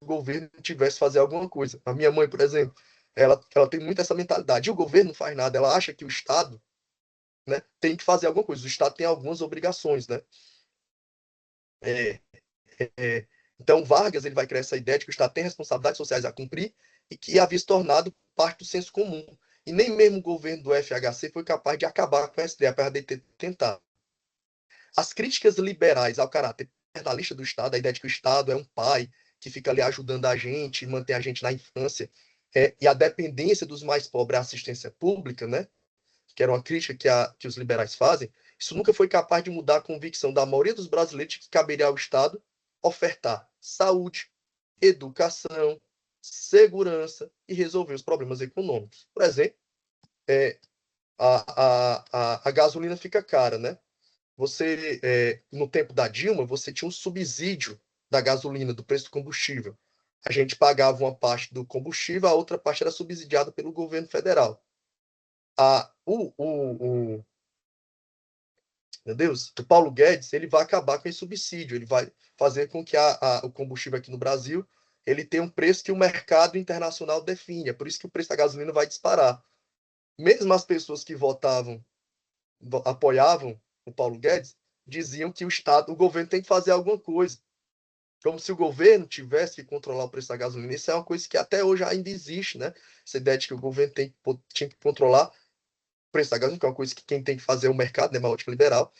governo tivesse que fazer alguma coisa. A minha mãe, por exemplo, ela tem muito essa mentalidade. E o governo não faz nada. Ela acha que o Estado, né, tem que fazer alguma coisa. O Estado tem algumas obrigações, né? É, então, Vargas ele vai criar essa ideia de que o Estado tem responsabilidades sociais a cumprir e que havia se tornado parte do senso comum. E nem mesmo o governo do FHC foi capaz de acabar com essa ideia, apesar de ter tentado. As críticas liberais ao caráter paternalista do Estado, a ideia de que o Estado é um pai que fica ali ajudando a gente, mantém a gente na infância, e a dependência dos mais pobres à assistência pública, né? Que era uma crítica que os liberais fazem, isso nunca foi capaz de mudar a convicção da maioria dos brasileiros de que caberia ao Estado ofertar saúde, educação, segurança e resolver os problemas econômicos. Por exemplo, a gasolina fica cara, né? No tempo da Dilma, você tinha um subsídio da gasolina, do preço do combustível. A gente pagava uma parte do combustível, a outra parte era subsidiada pelo governo federal. A, meu Deus, o Paulo Guedes, ele vai acabar com esse subsídio, ele vai fazer com que o combustível aqui no Brasil ele tenha um preço que o mercado internacional define. É por isso que o preço da gasolina vai disparar. Mesmo as pessoas que apoiavam o Paulo Guedes, diziam que o governo tem que fazer alguma coisa. Como se o governo tivesse que controlar o preço da gasolina. Isso é uma coisa que até hoje ainda existe, né? Essa ideia de que o governo tinha que controlar o preço da gasolina, que é uma coisa que quem tem que fazer é o mercado, né? Uma ótica liberal.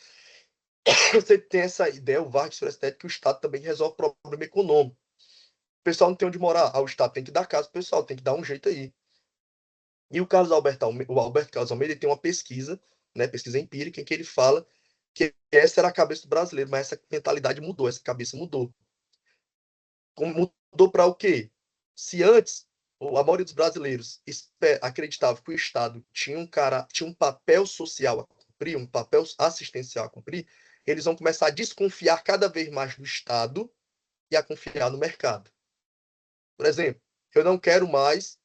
Você tem essa ideia, o Vargas trouxe essa ideia que o Estado também resolve o problema econômico. O pessoal não tem onde morar. O Estado tem que dar casa, o pessoal tem que dar um jeito aí. E o Alberto Carlos Almeida tem uma pesquisa, né, pesquisa empírica, em que ele fala que essa era a cabeça do brasileiro, mas essa mentalidade mudou, essa cabeça mudou. Mudou para o quê? Se antes a maioria dos brasileiros acreditava que o Estado tinha um papel social a cumprir, um papel assistencial a cumprir, eles vão começar a desconfiar cada vez mais do Estado e a confiar no mercado. Por exemplo, eu não quero mais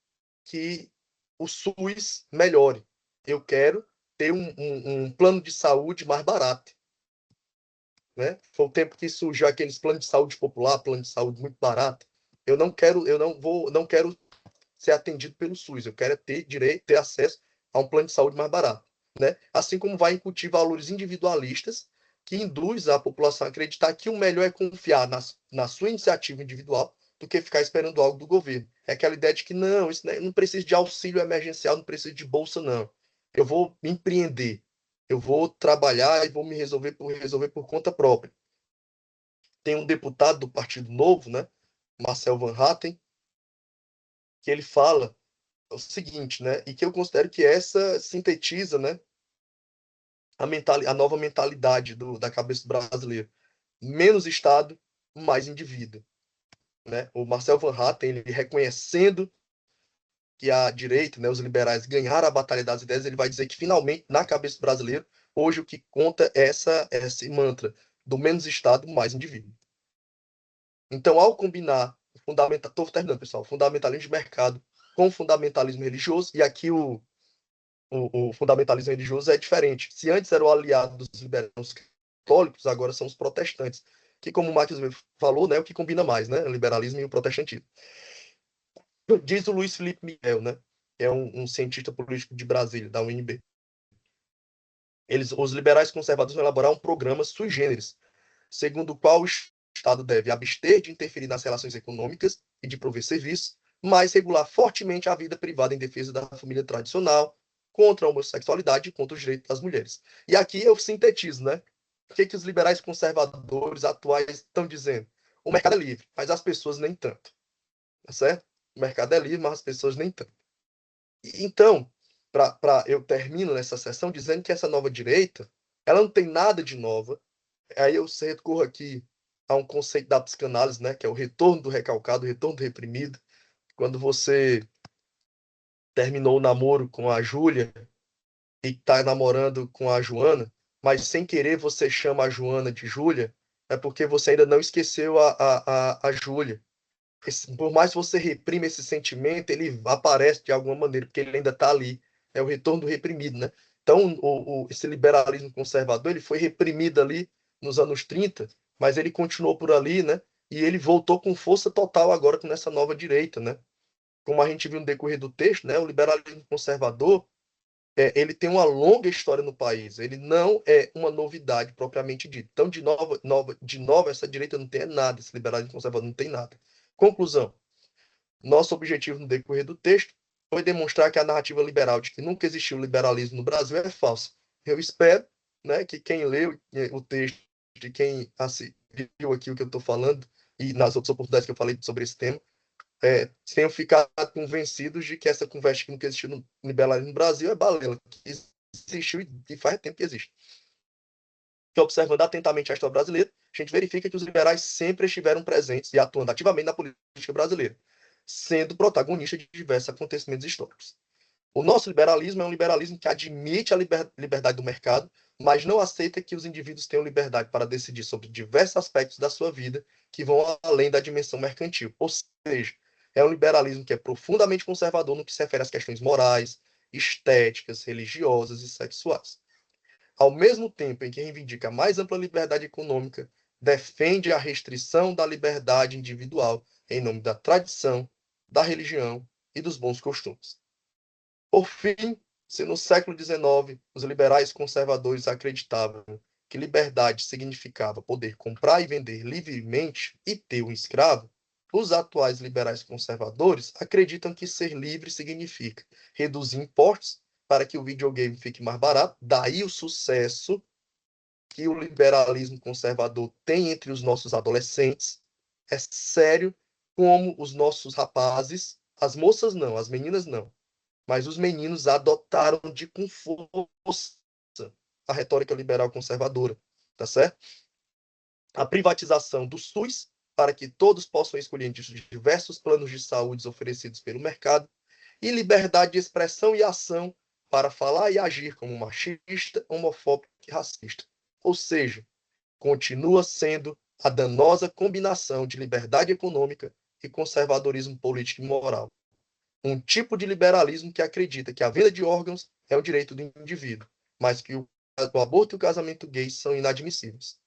que o SUS melhore. Eu quero ter um plano de saúde mais barato. Né? Foi o tempo que surgiu aqueles planos de saúde popular, plano de saúde muito barato. Eu não quero ser atendido pelo SUS. Eu quero ter direito, ter acesso a um plano de saúde mais barato, né? Assim como vai incutir valores individualistas que induz a população a acreditar que o melhor é confiar na sua iniciativa individual do que ficar esperando algo do governo. É aquela ideia de que não, isso não precisa de auxílio emergencial, não precisa de bolsa, não. Eu vou me empreender, eu vou trabalhar e vou me resolver por conta própria. Tem um deputado do Partido Novo, né, Marcel Van Hatten, que ele fala o seguinte, né, e que eu considero que essa sintetiza, né, a nova mentalidade da cabeça do brasileiro. Menos Estado, mais indivíduo. Né? O Marcel Van Hatten, ele reconhecendo que a direita, né, os liberais ganharam a batalha das ideias, ele vai dizer que finalmente, na cabeça do brasileiro, hoje o que conta é esse mantra do menos Estado, mais indivíduo. Então, ao combinar estou terminando, pessoal, fundamentalismo de mercado com fundamentalismo religioso, e aqui o fundamentalismo religioso é diferente. Se antes era o aliado dos liberais católicos, agora são os protestantes, que como o Marx falou, né, o que combina mais, né, o liberalismo e o protestantismo. Diz o Luiz Felipe Miguel, né, que é um cientista político de Brasília, da UNB. Os liberais conservadores vão elaborar um programa sui generis, segundo o qual o Estado deve abster de interferir nas relações econômicas e de prover serviços, mas regular fortemente a vida privada em defesa da família tradicional, contra a homossexualidade e contra os direitos das mulheres. E aqui eu sintetizo, né? O que os liberais conservadores atuais estão dizendo? O mercado é livre, mas as pessoas nem tanto. Tá certo? O mercado é livre, mas as pessoas nem tanto. Então, eu termino nessa sessão dizendo que essa nova direita, ela não tem nada de nova. Aí eu recorro aqui a um conceito da psicanálise, né, que é o retorno do recalcado, o retorno do reprimido. Quando você terminou o namoro com a Júlia e está namorando com a Joana, mas sem querer você chama a Joana de Júlia, é porque você ainda não esqueceu a Júlia. Por mais que você reprima esse sentimento, ele aparece de alguma maneira, porque ele ainda está ali. É o retorno do reprimido, né? Então, esse liberalismo conservador, ele foi reprimido ali nos anos 30, mas ele continuou por ali, né? E ele voltou com força total agora com essa nova direita, né? Como a gente viu no decorrer do texto, né? O liberalismo conservador, ele tem uma longa história no país. Ele não é uma novidade propriamente dita. Então, de nova, essa direita não tem nada, esse liberalismo conservador não tem nada. Conclusão. Nosso objetivo no decorrer do texto foi demonstrar que a narrativa liberal de que nunca existiu liberalismo no Brasil é falsa. Eu espero, né, que quem leu o texto e quem viu aqui o que eu estou falando e nas outras oportunidades que eu falei sobre esse tema, tenham ficado convencidos de que essa conversa que nunca existiu no liberalismo no Brasil é balela, que existiu e faz tempo que existe. Que observando atentamente a história brasileira, a gente verifica que os liberais sempre estiveram presentes e atuando ativamente na política brasileira, sendo protagonista de diversos acontecimentos históricos. O nosso liberalismo é um liberalismo que admite a liberdade do mercado, mas não aceita que os indivíduos tenham liberdade para decidir sobre diversos aspectos da sua vida que vão além da dimensão mercantil. Ou seja, é um liberalismo que é profundamente conservador no que se refere às questões morais, estéticas, religiosas e sexuais. Ao mesmo tempo em que reivindica a mais ampla liberdade econômica, defende a restrição da liberdade individual em nome da tradição, da religião e dos bons costumes. Por fim, se no século XIX os liberais conservadores acreditavam que liberdade significava poder comprar e vender livremente e ter um escravo, os atuais liberais conservadores acreditam que ser livre significa reduzir impostos para que o videogame fique mais barato, daí o sucesso que o liberalismo conservador tem entre os nossos adolescentes. É sério como os nossos rapazes, as moças não, as meninas não, mas os meninos adotaram com força a retórica liberal conservadora, tá certo? A privatização do SUS para que todos possam escolher entre os diversos planos de saúde oferecidos pelo mercado e liberdade de expressão e ação para falar e agir como machista, homofóbico e racista. Ou seja, continua sendo a danosa combinação de liberdade econômica e conservadorismo político e moral. Um tipo de liberalismo que acredita que a venda de órgãos é o direito do indivíduo, mas que o aborto e o casamento gay são inadmissíveis.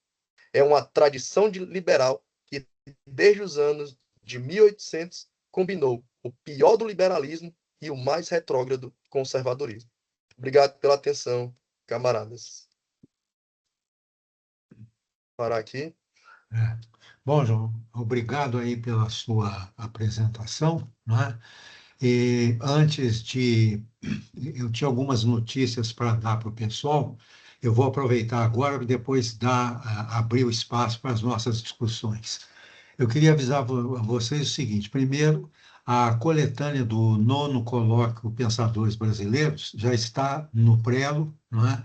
É uma tradição liberal que, desde os anos de 1800, combinou o pior do liberalismo e o mais retrógrado conservadorismo. Obrigado pela atenção, camaradas. Parar aqui. Bom, João, obrigado aí pela sua apresentação, não é? E antes de... Eu tinha algumas notícias para dar para o pessoal, eu vou aproveitar agora e depois abrir o espaço para as nossas discussões. Eu queria avisar a vocês o seguinte: primeiro, a coletânea do 9º Colóquio Pensadores Brasileiros já está no prelo, não é?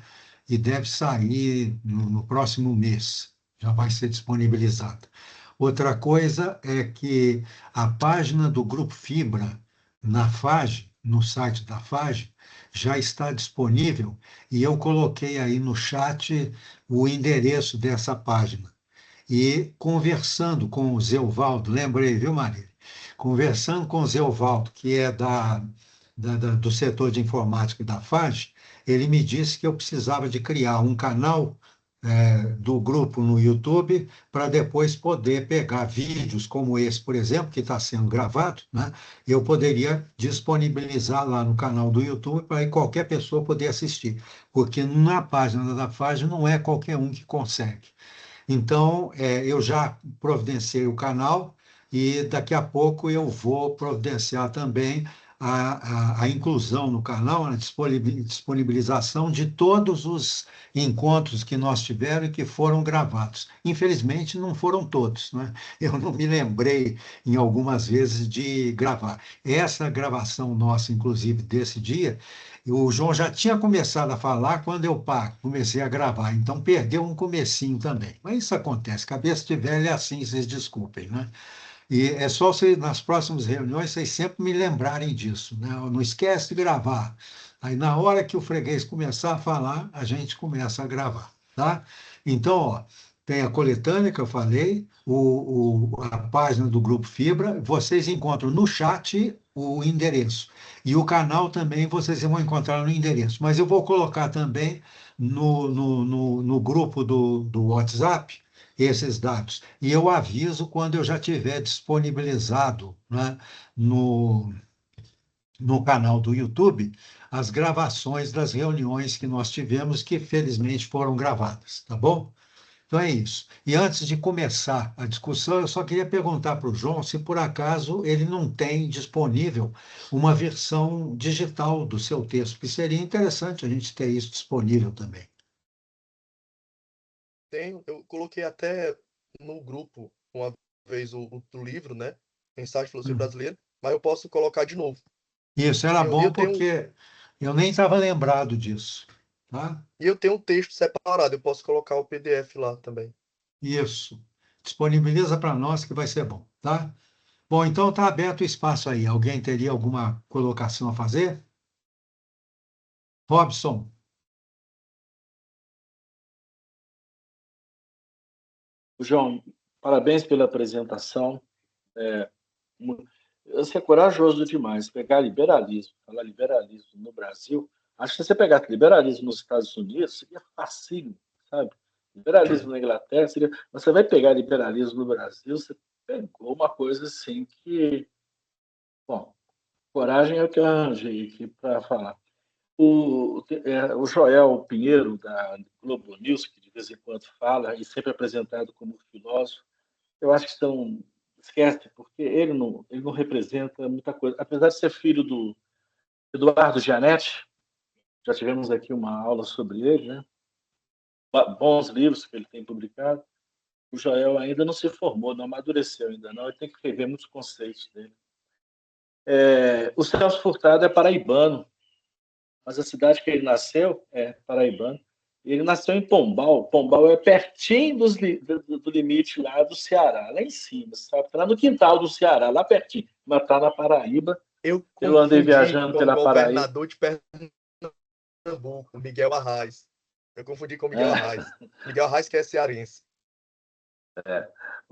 E deve sair no próximo mês, já vai ser disponibilizada. Outra coisa é que a página do Grupo Fibra na FAGE, no site da FAGE, já está disponível e eu coloquei aí no chat o endereço dessa página. E conversando com o Zeuvaldo, lembrei, viu, Marília? Conversando com o Zeuvaldo, que é do setor de informática da FAGE, ele me disse que eu precisava de criar um canal do grupo no YouTube, para depois poder pegar vídeos como esse, por exemplo, que está sendo gravado, né? Eu poderia disponibilizar lá no canal do YouTube para qualquer pessoa poder assistir, porque na página da FAGE não é qualquer um que consegue. Então, eu já providenciei o canal e daqui a pouco eu vou providenciar também a inclusão no canal, a disponibilização de todos os encontros que nós tivemos e que foram gravados. Infelizmente, não foram todos, né? Eu não me lembrei em algumas vezes de gravar. Essa gravação nossa, inclusive, desse dia, o João já tinha começado a falar quando eu comecei a gravar, então perdeu um comecinho também. Mas isso acontece, cabeça de velho é assim, vocês desculpem, né? E é só vocês, nas próximas reuniões, vocês sempre me lembrarem disso, né? Não esquece de gravar. Aí, na hora que o freguês começar a falar, a gente começa a gravar, tá? Então, ó, tem a coletânea que eu falei, a página do Grupo Fibra, vocês encontram no chat o endereço. E o canal também vocês vão encontrar no endereço. Mas eu vou colocar também no grupo do WhatsApp esses dados. E eu aviso quando eu já tiver disponibilizado, né, no canal do YouTube as gravações das reuniões que nós tivemos, que felizmente foram gravadas, tá bom? Então é isso. E antes de começar a discussão, eu só queria perguntar para o João se por acaso ele não tem disponível uma versão digital do seu texto, que seria interessante a gente ter isso disponível também. Eu coloquei até no grupo uma vez o livro, né? Mensagem de Filosofia Hum. Brasileira, mas eu posso colocar de novo. Isso era E bom eu tenho, porque eu nem estava lembrado disso, tá? e eu tenho um texto separado, eu posso colocar o PDF lá também. Isso. Disponibiliza para nós que vai ser bom, tá? Bom, então está aberto o espaço aí. Alguém teria alguma colocação a fazer? Robson. João, parabéns pela apresentação. É, Você é corajoso demais pegar liberalismo, falar liberalismo no Brasil. Acho que se você pegasse liberalismo nos Estados Unidos, seria facílimo, sabe? Liberalismo na Inglaterra seria. Você vai pegar liberalismo no Brasil, você pegou uma coisa assim que. Bom, coragem é o que eu arranjei aqui para falar. O Joel Pinheiro, da Globo News, que de vez em quando fala e sempre é apresentado como filósofo, eu acho que são. Esquece, porque ele não representa muita coisa. Apesar de ser filho do Eduardo Gianetti, já tivemos aqui uma aula sobre ele, né? Bons livros que ele tem publicado. O Joel ainda não se formou, não amadureceu ainda não, ele tem que rever muitos conceitos dele. O Celso Furtado é paraibano, mas a cidade que ele nasceu é paraibano. Ele nasceu em Pombal. Pombal é pertinho do limite lá do Ceará, lá em cima, sabe? Está lá no quintal do Ceará, lá pertinho. Mas está na Paraíba. Eu Eu andei confundi viajando com o pela Paraíba. governador de Pernambuco, Miguel Arraes. Eu confundi com o Miguel É, Arraes. Miguel Arraes que é cearense.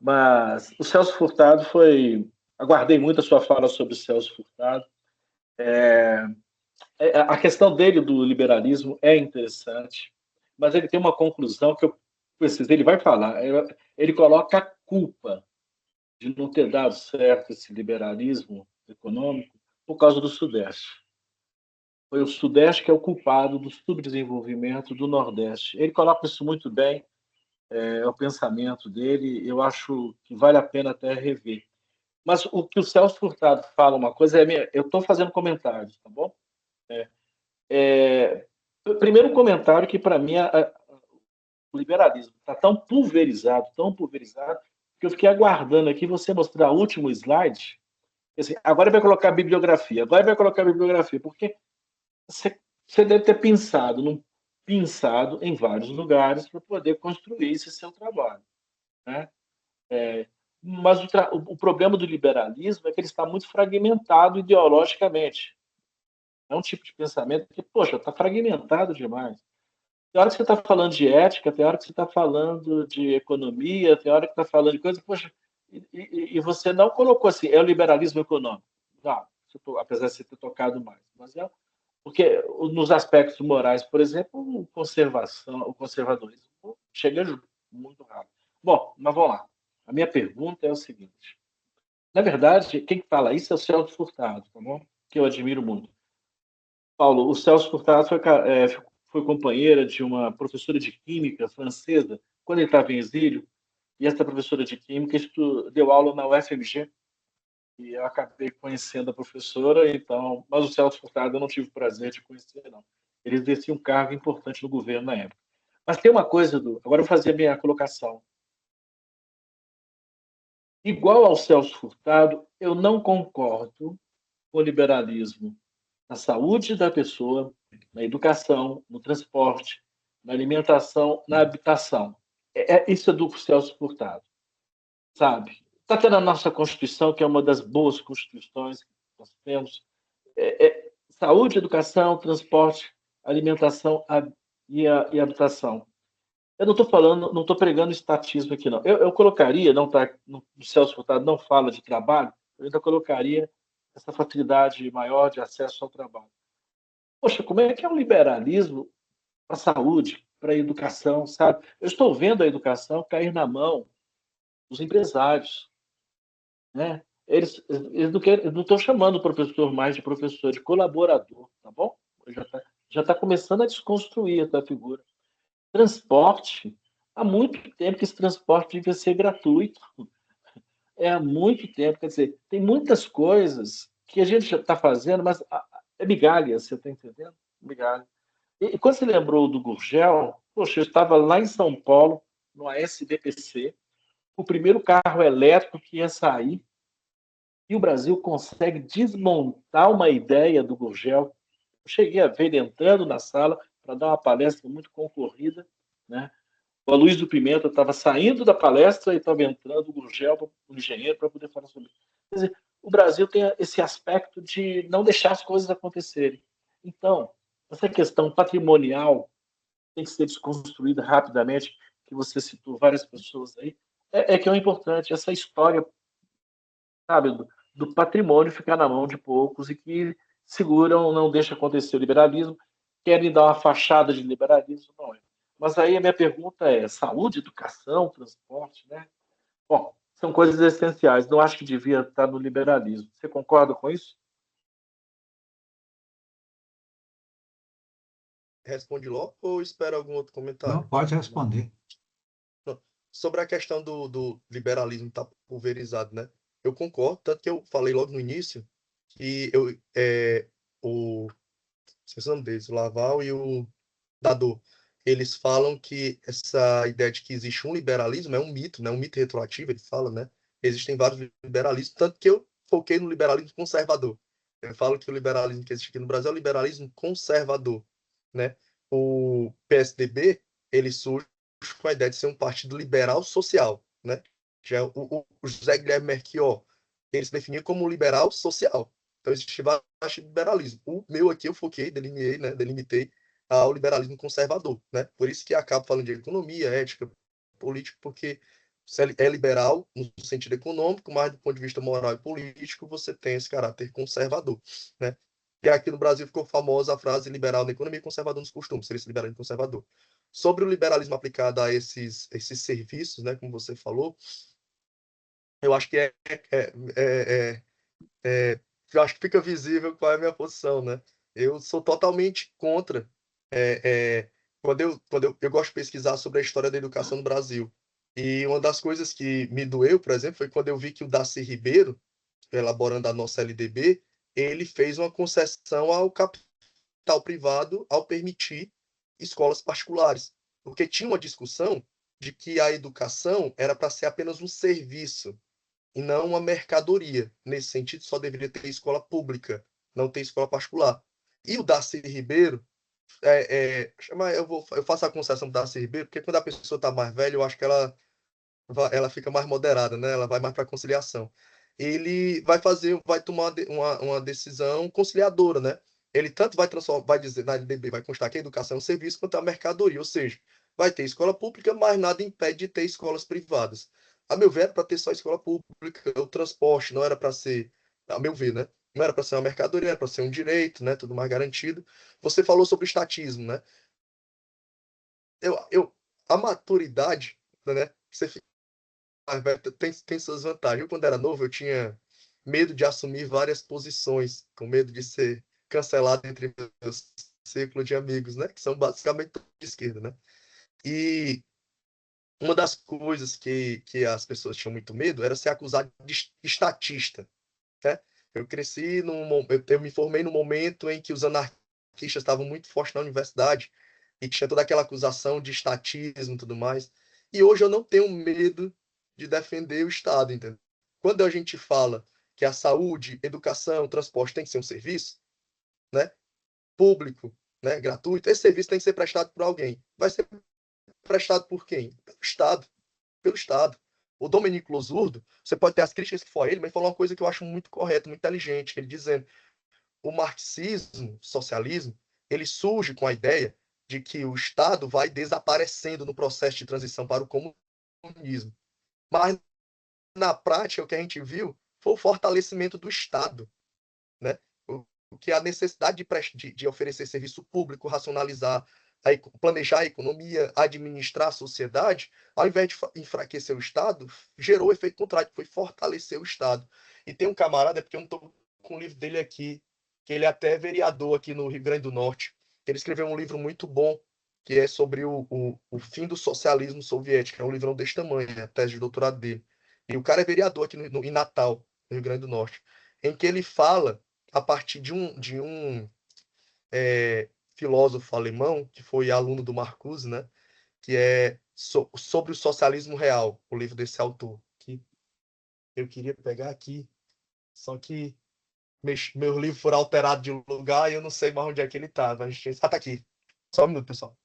mas o Celso Furtado foi. Aguardei muito a sua fala sobre o Celso Furtado. A questão dele do liberalismo é interessante, mas ele tem uma conclusão que eu preciso. Ele vai falar. Ele coloca a culpa de não ter dado certo esse liberalismo econômico por causa do Sudeste. Foi o Sudeste que é o culpado do subdesenvolvimento do Nordeste. Ele coloca isso muito bem, é o pensamento dele, eu acho que vale a pena até rever. Mas o que o Celso Furtado fala, uma coisa, eu estou fazendo comentários, tá bom? Primeiro comentário que, para mim, o liberalismo está tão pulverizado, que eu fiquei aguardando aqui você mostrar o último slide. Assim, agora vai colocar a bibliografia, porque você deve ter pensado em vários lugares para poder construir esse seu trabalho, né? Mas o problema do liberalismo é que ele está muito fragmentado ideologicamente. É um tipo de pensamento que, poxa, está fragmentado demais. Tem hora que você está falando de ética, tem hora que você está falando de economia, tem hora que está falando de coisa, poxa, e você não colocou assim, é o liberalismo econômico. Não, apesar de você ter tocado mais. Mas porque nos aspectos morais, por exemplo, o conservadorismo chega muito rápido. Bom, mas vamos lá. A minha pergunta é o seguinte. Na verdade, quem fala isso é o Celso Furtado, tá bom? Que eu admiro muito. Paulo, o Celso Furtado foi companheira de uma professora de química francesa quando ele estava em exílio, e essa professora de química deu aula na UFMG, e eu acabei conhecendo a professora, então, mas o Celso Furtado eu não tive o prazer de conhecer, não. Ele exercia um cargo importante no governo na época. Mas tem uma coisa, agora eu vou fazer a minha colocação. Igual ao Celso Furtado, eu não concordo com o liberalismo na saúde da pessoa, na educação, no transporte, na alimentação, na habitação. Isso é do Celso Furtado, sabe? Está até na nossa Constituição, que é uma das boas constituições que nós temos. Saúde, educação, transporte, alimentação e habitação. Eu não estou falando, não estou pregando estatismo aqui, não. Eu colocaria, não tá, o Celso Furtado não fala de trabalho, eu ainda colocaria essa facilidade maior de acesso ao trabalho. Poxa, como é que é o liberalismo para a saúde, para a educação, sabe? Eu estou vendo a educação cair na mão dos empresários, né? Eles não estão chamando o professor mais de professor, de colaborador, tá bom? Já tá começando a desconstruir essa figura. Transporte, há muito tempo que esse transporte devia ser gratuito. Há muito tempo, quer dizer, tem muitas coisas que a gente já está fazendo, mas é migalha, você está entendendo? Migalha. E quando você lembrou do Gurgel, poxa, eu estava lá em São Paulo, no ASBPC, o primeiro carro elétrico que ia sair, e o Brasil consegue desmontar uma ideia do Gurgel. Eu cheguei a ver ele entrando na sala para dar uma palestra muito concorrida, né? O Luiz do Pimenta estava saindo da palestra e estava entrando o Gurgel, o engenheiro, para poder falar sobre isso. Quer dizer, o Brasil tem esse aspecto de não deixar as coisas acontecerem. Então, essa questão patrimonial tem que ser desconstruída rapidamente, que você citou várias pessoas aí, que é o importante, essa história, sabe, do patrimônio ficar na mão de poucos e que seguram, não deixa acontecer o liberalismo, querem dar uma fachada de liberalismo, não é. Mas aí a minha pergunta é: saúde, educação, transporte, né? Bom, são coisas essenciais. Não acho que devia estar no liberalismo. Você concorda com isso? Responde logo ou espera algum outro Não, comentário? pode responder. Não. Sobre a questão do liberalismo estar pulverizado, né? Eu concordo, tanto que eu falei logo no início que o, esqueci o nome deles, o Laval e o Dador, eles falam que essa ideia de que existe um liberalismo é um mito, né? Um mito retroativo, ele fala, né? Existem vários liberalismos, tanto que eu foquei no liberalismo conservador. Eu falo que o liberalismo que existe aqui no Brasil é o liberalismo conservador, né? O PSDB, ele surge com a ideia de ser um partido liberal social, né? Já o José Guilherme Melchior, ele se definia como liberal social. Então, existe vários liberalismo. O meu aqui eu foquei, delineei, né? Delimitei ao liberalismo conservador, né? Por isso que acabo falando de economia, ética, política, porque você é liberal no sentido econômico, mas do ponto de vista moral e político, você tem esse caráter conservador, né? E aqui no Brasil ficou famosa a frase liberal na economia e conservador nos costumes, seria esse liberalismo conservador. Sobre o liberalismo aplicado a esses serviços, né, como você falou, eu acho que é, eu acho que fica visível qual é a minha posição, né? Eu sou totalmente contra. Quando eu gosto de pesquisar sobre a história da educação no Brasil. E uma das coisas que me doeu, por exemplo, foi quando eu vi que o Darcy Ribeiro, elaborando a nossa LDB, ele fez uma concessão ao capital privado ao permitir escolas particulares. Porque tinha uma discussão de que a educação era para ser apenas um serviço e não uma mercadoria. Nesse sentido, só deveria ter escola pública, não ter escola particular. E o Darcy Ribeiro, eu faço a concessão do Darcy Ribeiro, porque quando a pessoa está mais velha, eu acho que ela fica mais moderada, né? Ela vai mais para a conciliação. Ele vai tomar uma decisão conciliadora, né? Ele tanto vai transformar, vai dizer na LDB, vai constar que a educação é um serviço quanto a mercadoria, ou seja, vai ter escola pública, mas nada impede de ter escolas privadas. A meu ver, era para ter só escola pública, o transporte não era para ser, a meu ver, né? Não era para ser uma mercadoria, era para ser um direito, né? Tudo mais garantido. Você falou sobre estatismo, né? Eu a maturidade, né? Você fica mais velho, tem suas vantagens. Eu, quando era novo, eu tinha medo de assumir várias posições, com medo de ser cancelado entre meus círculos de amigos, né? Que são basicamente todos de esquerda, né? E uma das coisas que as pessoas tinham muito medo era ser acusado de estatista, né? Eu cresci eu me formei no momento em que os anarquistas estavam muito fortes na universidade e tinha toda aquela acusação de estatismo e tudo mais. E hoje eu não tenho medo de defender o Estado, entendeu? Quando a gente fala que a saúde, educação, transporte tem que ser um serviço, né, público, né, gratuito, esse serviço tem que ser prestado por alguém. Vai ser prestado por quem? Pelo Estado. Pelo Estado. O Domenico Losurdo, você pode ter as críticas que for a ele, mas falou uma coisa que eu acho muito correta, muito inteligente, ele dizendo: o marxismo, o socialismo, ele surge com a ideia de que o Estado vai desaparecendo no processo de transição para o comunismo. Mas, na prática, o que a gente viu foi o fortalecimento do Estado, né? O que a necessidade de oferecer serviço público, racionalizar, planejar a economia, administrar a sociedade, ao invés de enfraquecer o Estado, gerou o efeito contrário, que foi fortalecer o Estado. E tem um camarada, porque eu não estou com o livro dele aqui, que ele é até vereador aqui no Rio Grande do Norte, que ele escreveu um livro muito bom, que é sobre o fim do socialismo soviético. É um livrão desse tamanho, é a tese de doutorado dele. E o cara é vereador aqui em Natal, no Rio Grande do Norte, em que ele fala a partir de um filósofo alemão, que foi aluno do Marcuse, né? Que é sobre o socialismo real, o livro desse autor. Que eu queria pegar aqui, só que meus livros foram alterados de lugar e eu não sei mais onde é que ele está. Ah, tá aqui. Só um minuto, pessoal.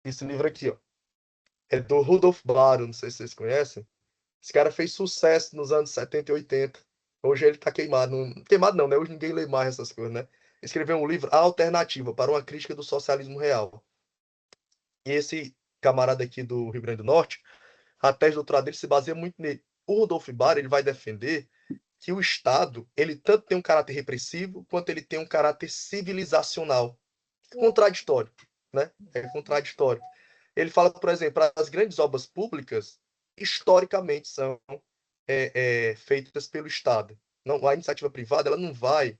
Esse livro aqui, ó, é do Rudolf Baro, não sei se vocês conhecem. Esse cara fez sucesso nos anos 70 e 80. Hoje ele está queimado. Queimado não, né? Hoje ninguém lê mais essas coisas, né? Escreveu um livro, A Alternativa, para uma crítica do socialismo real. E esse camarada aqui do Rio Grande do Norte, a tese de doutorado dele se baseia muito nele. O Rudolf Baro, ele vai defender que o Estado, ele tanto tem um caráter repressivo, quanto ele tem um caráter civilizacional. Contraditório, né? É contraditório. Ele fala, por exemplo, as grandes obras públicas, historicamente, são feitas pelo Estado. Não, a iniciativa privada, ela não vai.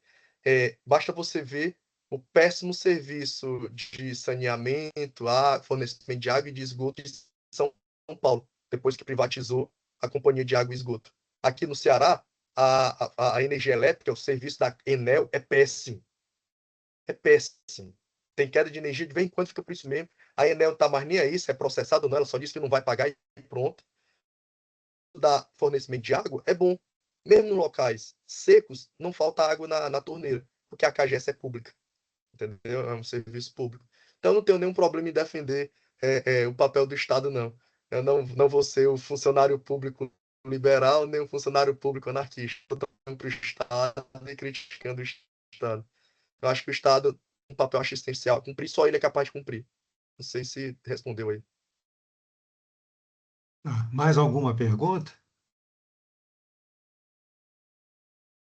Basta você ver o péssimo serviço de saneamento, fornecimento de água e de esgoto de São Paulo, depois que privatizou a Companhia de Água e Esgoto. Aqui no Ceará, a energia elétrica, o serviço da Enel é péssimo. É péssimo. Tem queda de energia, de vez em quando fica por isso mesmo. A Enel não está mais nem aí, se é processado ou não, ela só disse que não vai pagar e pronto. Da fornecimento de água é bom. Mesmo em locais secos, não falta água na torneira, porque a CAGES é pública, entendeu? É um serviço público. Então, eu não tenho nenhum problema em defender o papel do Estado, não. Eu não vou ser o funcionário público liberal, nem o funcionário público anarquista. Estou para o Estado e criticando o Estado. Eu acho que o Estado tem um papel assistencial. Cumprir, só ele é capaz de cumprir. Não sei se respondeu aí. Mais alguma pergunta?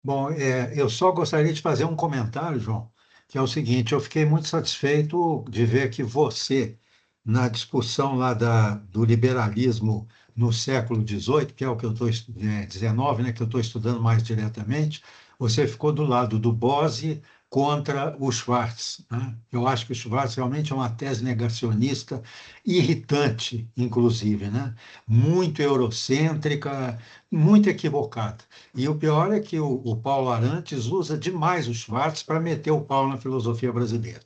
Bom, eu só gostaria de fazer um comentário, João, que é o seguinte: eu fiquei muito satisfeito de ver que você, na discussão lá do liberalismo no século XVIII, que é o que eu estou, XIX, né, que eu estou estudando mais diretamente, você ficou do lado do Bose contra o Schwartz, né? Eu acho que o Schwartz realmente é uma tese negacionista irritante, inclusive, né? Muito eurocêntrica, muito equivocada. E o pior é que o Paulo Arantes usa demais o Schwartz para meter o pau na filosofia brasileira.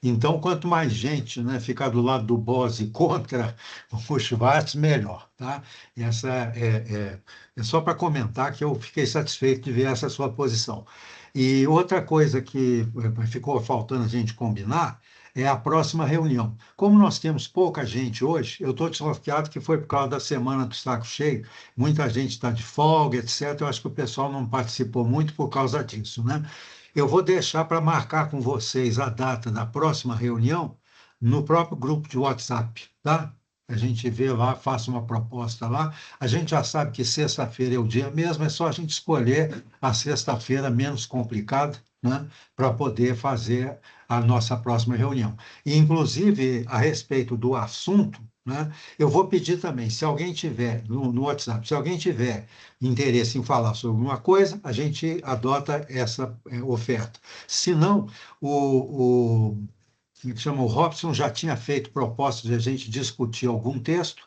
Então, quanto mais gente, né, ficar do lado do Bose contra o Schwartz, melhor. Tá? Essa é só para comentar que eu fiquei satisfeito de ver essa sua posição. E outra coisa que ficou faltando a gente combinar é a próxima reunião. Como nós temos pouca gente hoje, eu estou desconfiado que foi por causa da semana do saco cheio, muita gente está de folga, etc. Eu acho que o pessoal não participou muito por causa disso, né? Eu vou deixar para marcar com vocês a data da próxima reunião no próprio grupo de WhatsApp, tá? A gente vê lá, faça uma proposta lá. A gente já sabe que sexta-feira é o dia mesmo, é só a gente escolher a sexta-feira menos complicada, né, para poder fazer a nossa próxima reunião. E, inclusive, a respeito do assunto, né, eu vou pedir também, se alguém tiver, no WhatsApp, se alguém tiver interesse em falar sobre alguma coisa, a gente adota essa oferta. Se não, o Robson já tinha feito proposta de a gente discutir algum texto,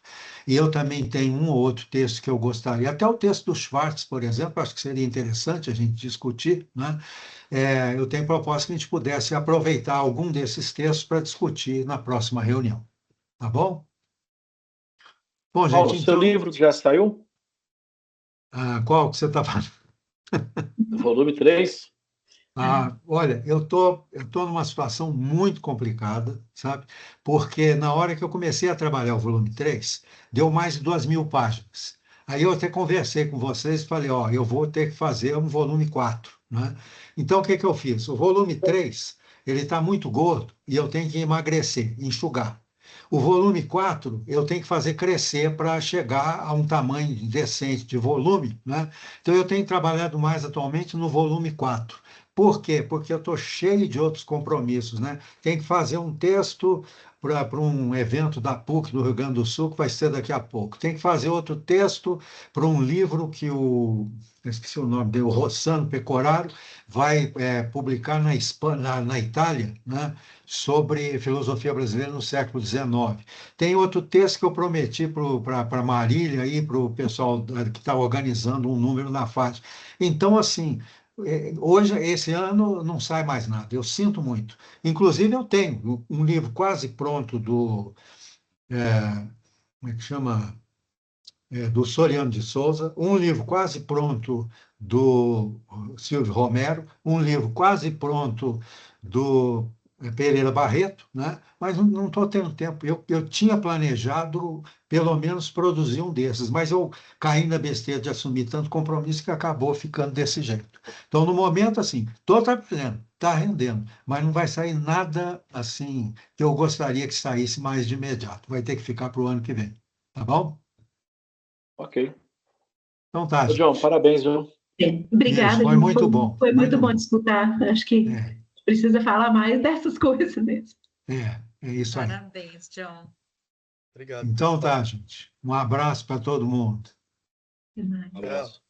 e eu também tenho um ou outro texto que eu gostaria, até o texto do Schwartz, por exemplo, acho que seria interessante a gente discutir, né? Eu tenho proposta que a gente pudesse aproveitar algum desses textos para discutir na próxima reunião, tá bom? Bom, Paulo, gente, seu então, livro já saiu? qual que você está falando? Volume 3? Olha, eu tô numa situação muito complicada, sabe? Porque na hora que eu comecei a trabalhar o volume 3, deu mais de 2.000 páginas. Aí eu até conversei com vocês e falei, ó, eu vou ter que fazer um volume 4, né? Então, o que que eu fiz? O volume 3, ele está muito gordo e eu tenho que emagrecer, enxugar. O volume 4, eu tenho que fazer crescer para chegar a um tamanho decente de volume, né? Então, eu tenho trabalhado mais atualmente no volume 4. Por quê? Porque eu estou cheio de outros compromissos, né? Tem que fazer um texto para um evento da PUC do Rio Grande do Sul, que vai ser daqui a pouco. Tem que fazer outro texto para um livro que eu esqueci o nome dele, o Rossano Pecoraro, vai publicar na Itália, né? Sobre filosofia brasileira no século XIX. Tem outro texto que eu prometi para Marília e para o pessoal que está organizando um número na faixa. Então, assim, hoje, esse ano, não sai mais nada. Eu sinto muito. Inclusive, eu tenho um livro quase pronto como é que chama? Do Soriano de Souza, um livro quase pronto do Silvio Romero, um livro quase pronto do Pereira Barreto, né? Mas não estou tendo tempo. Eu tinha planejado, pelo menos, produzir um desses, mas eu caí na besteira de assumir tanto compromisso que acabou ficando desse jeito. Então, no momento, assim, estou trabalhando, está rendendo, mas não vai sair nada assim que eu gostaria que saísse mais de imediato. Vai ter que ficar para o ano que vem. Tá bom? Ok. Então tá, Ô, John, gente. parabéns, viu? Isso, Obrigada, foi João. muito bom, Foi muito muito bom bom. te escutar. Acho que É, precisa falar mais dessas coisas mesmo. é isso aí. Parabéns, John. Obrigado, Então pessoal. tá, gente. Um abraço para todo mundo. Até mais. Um abraço.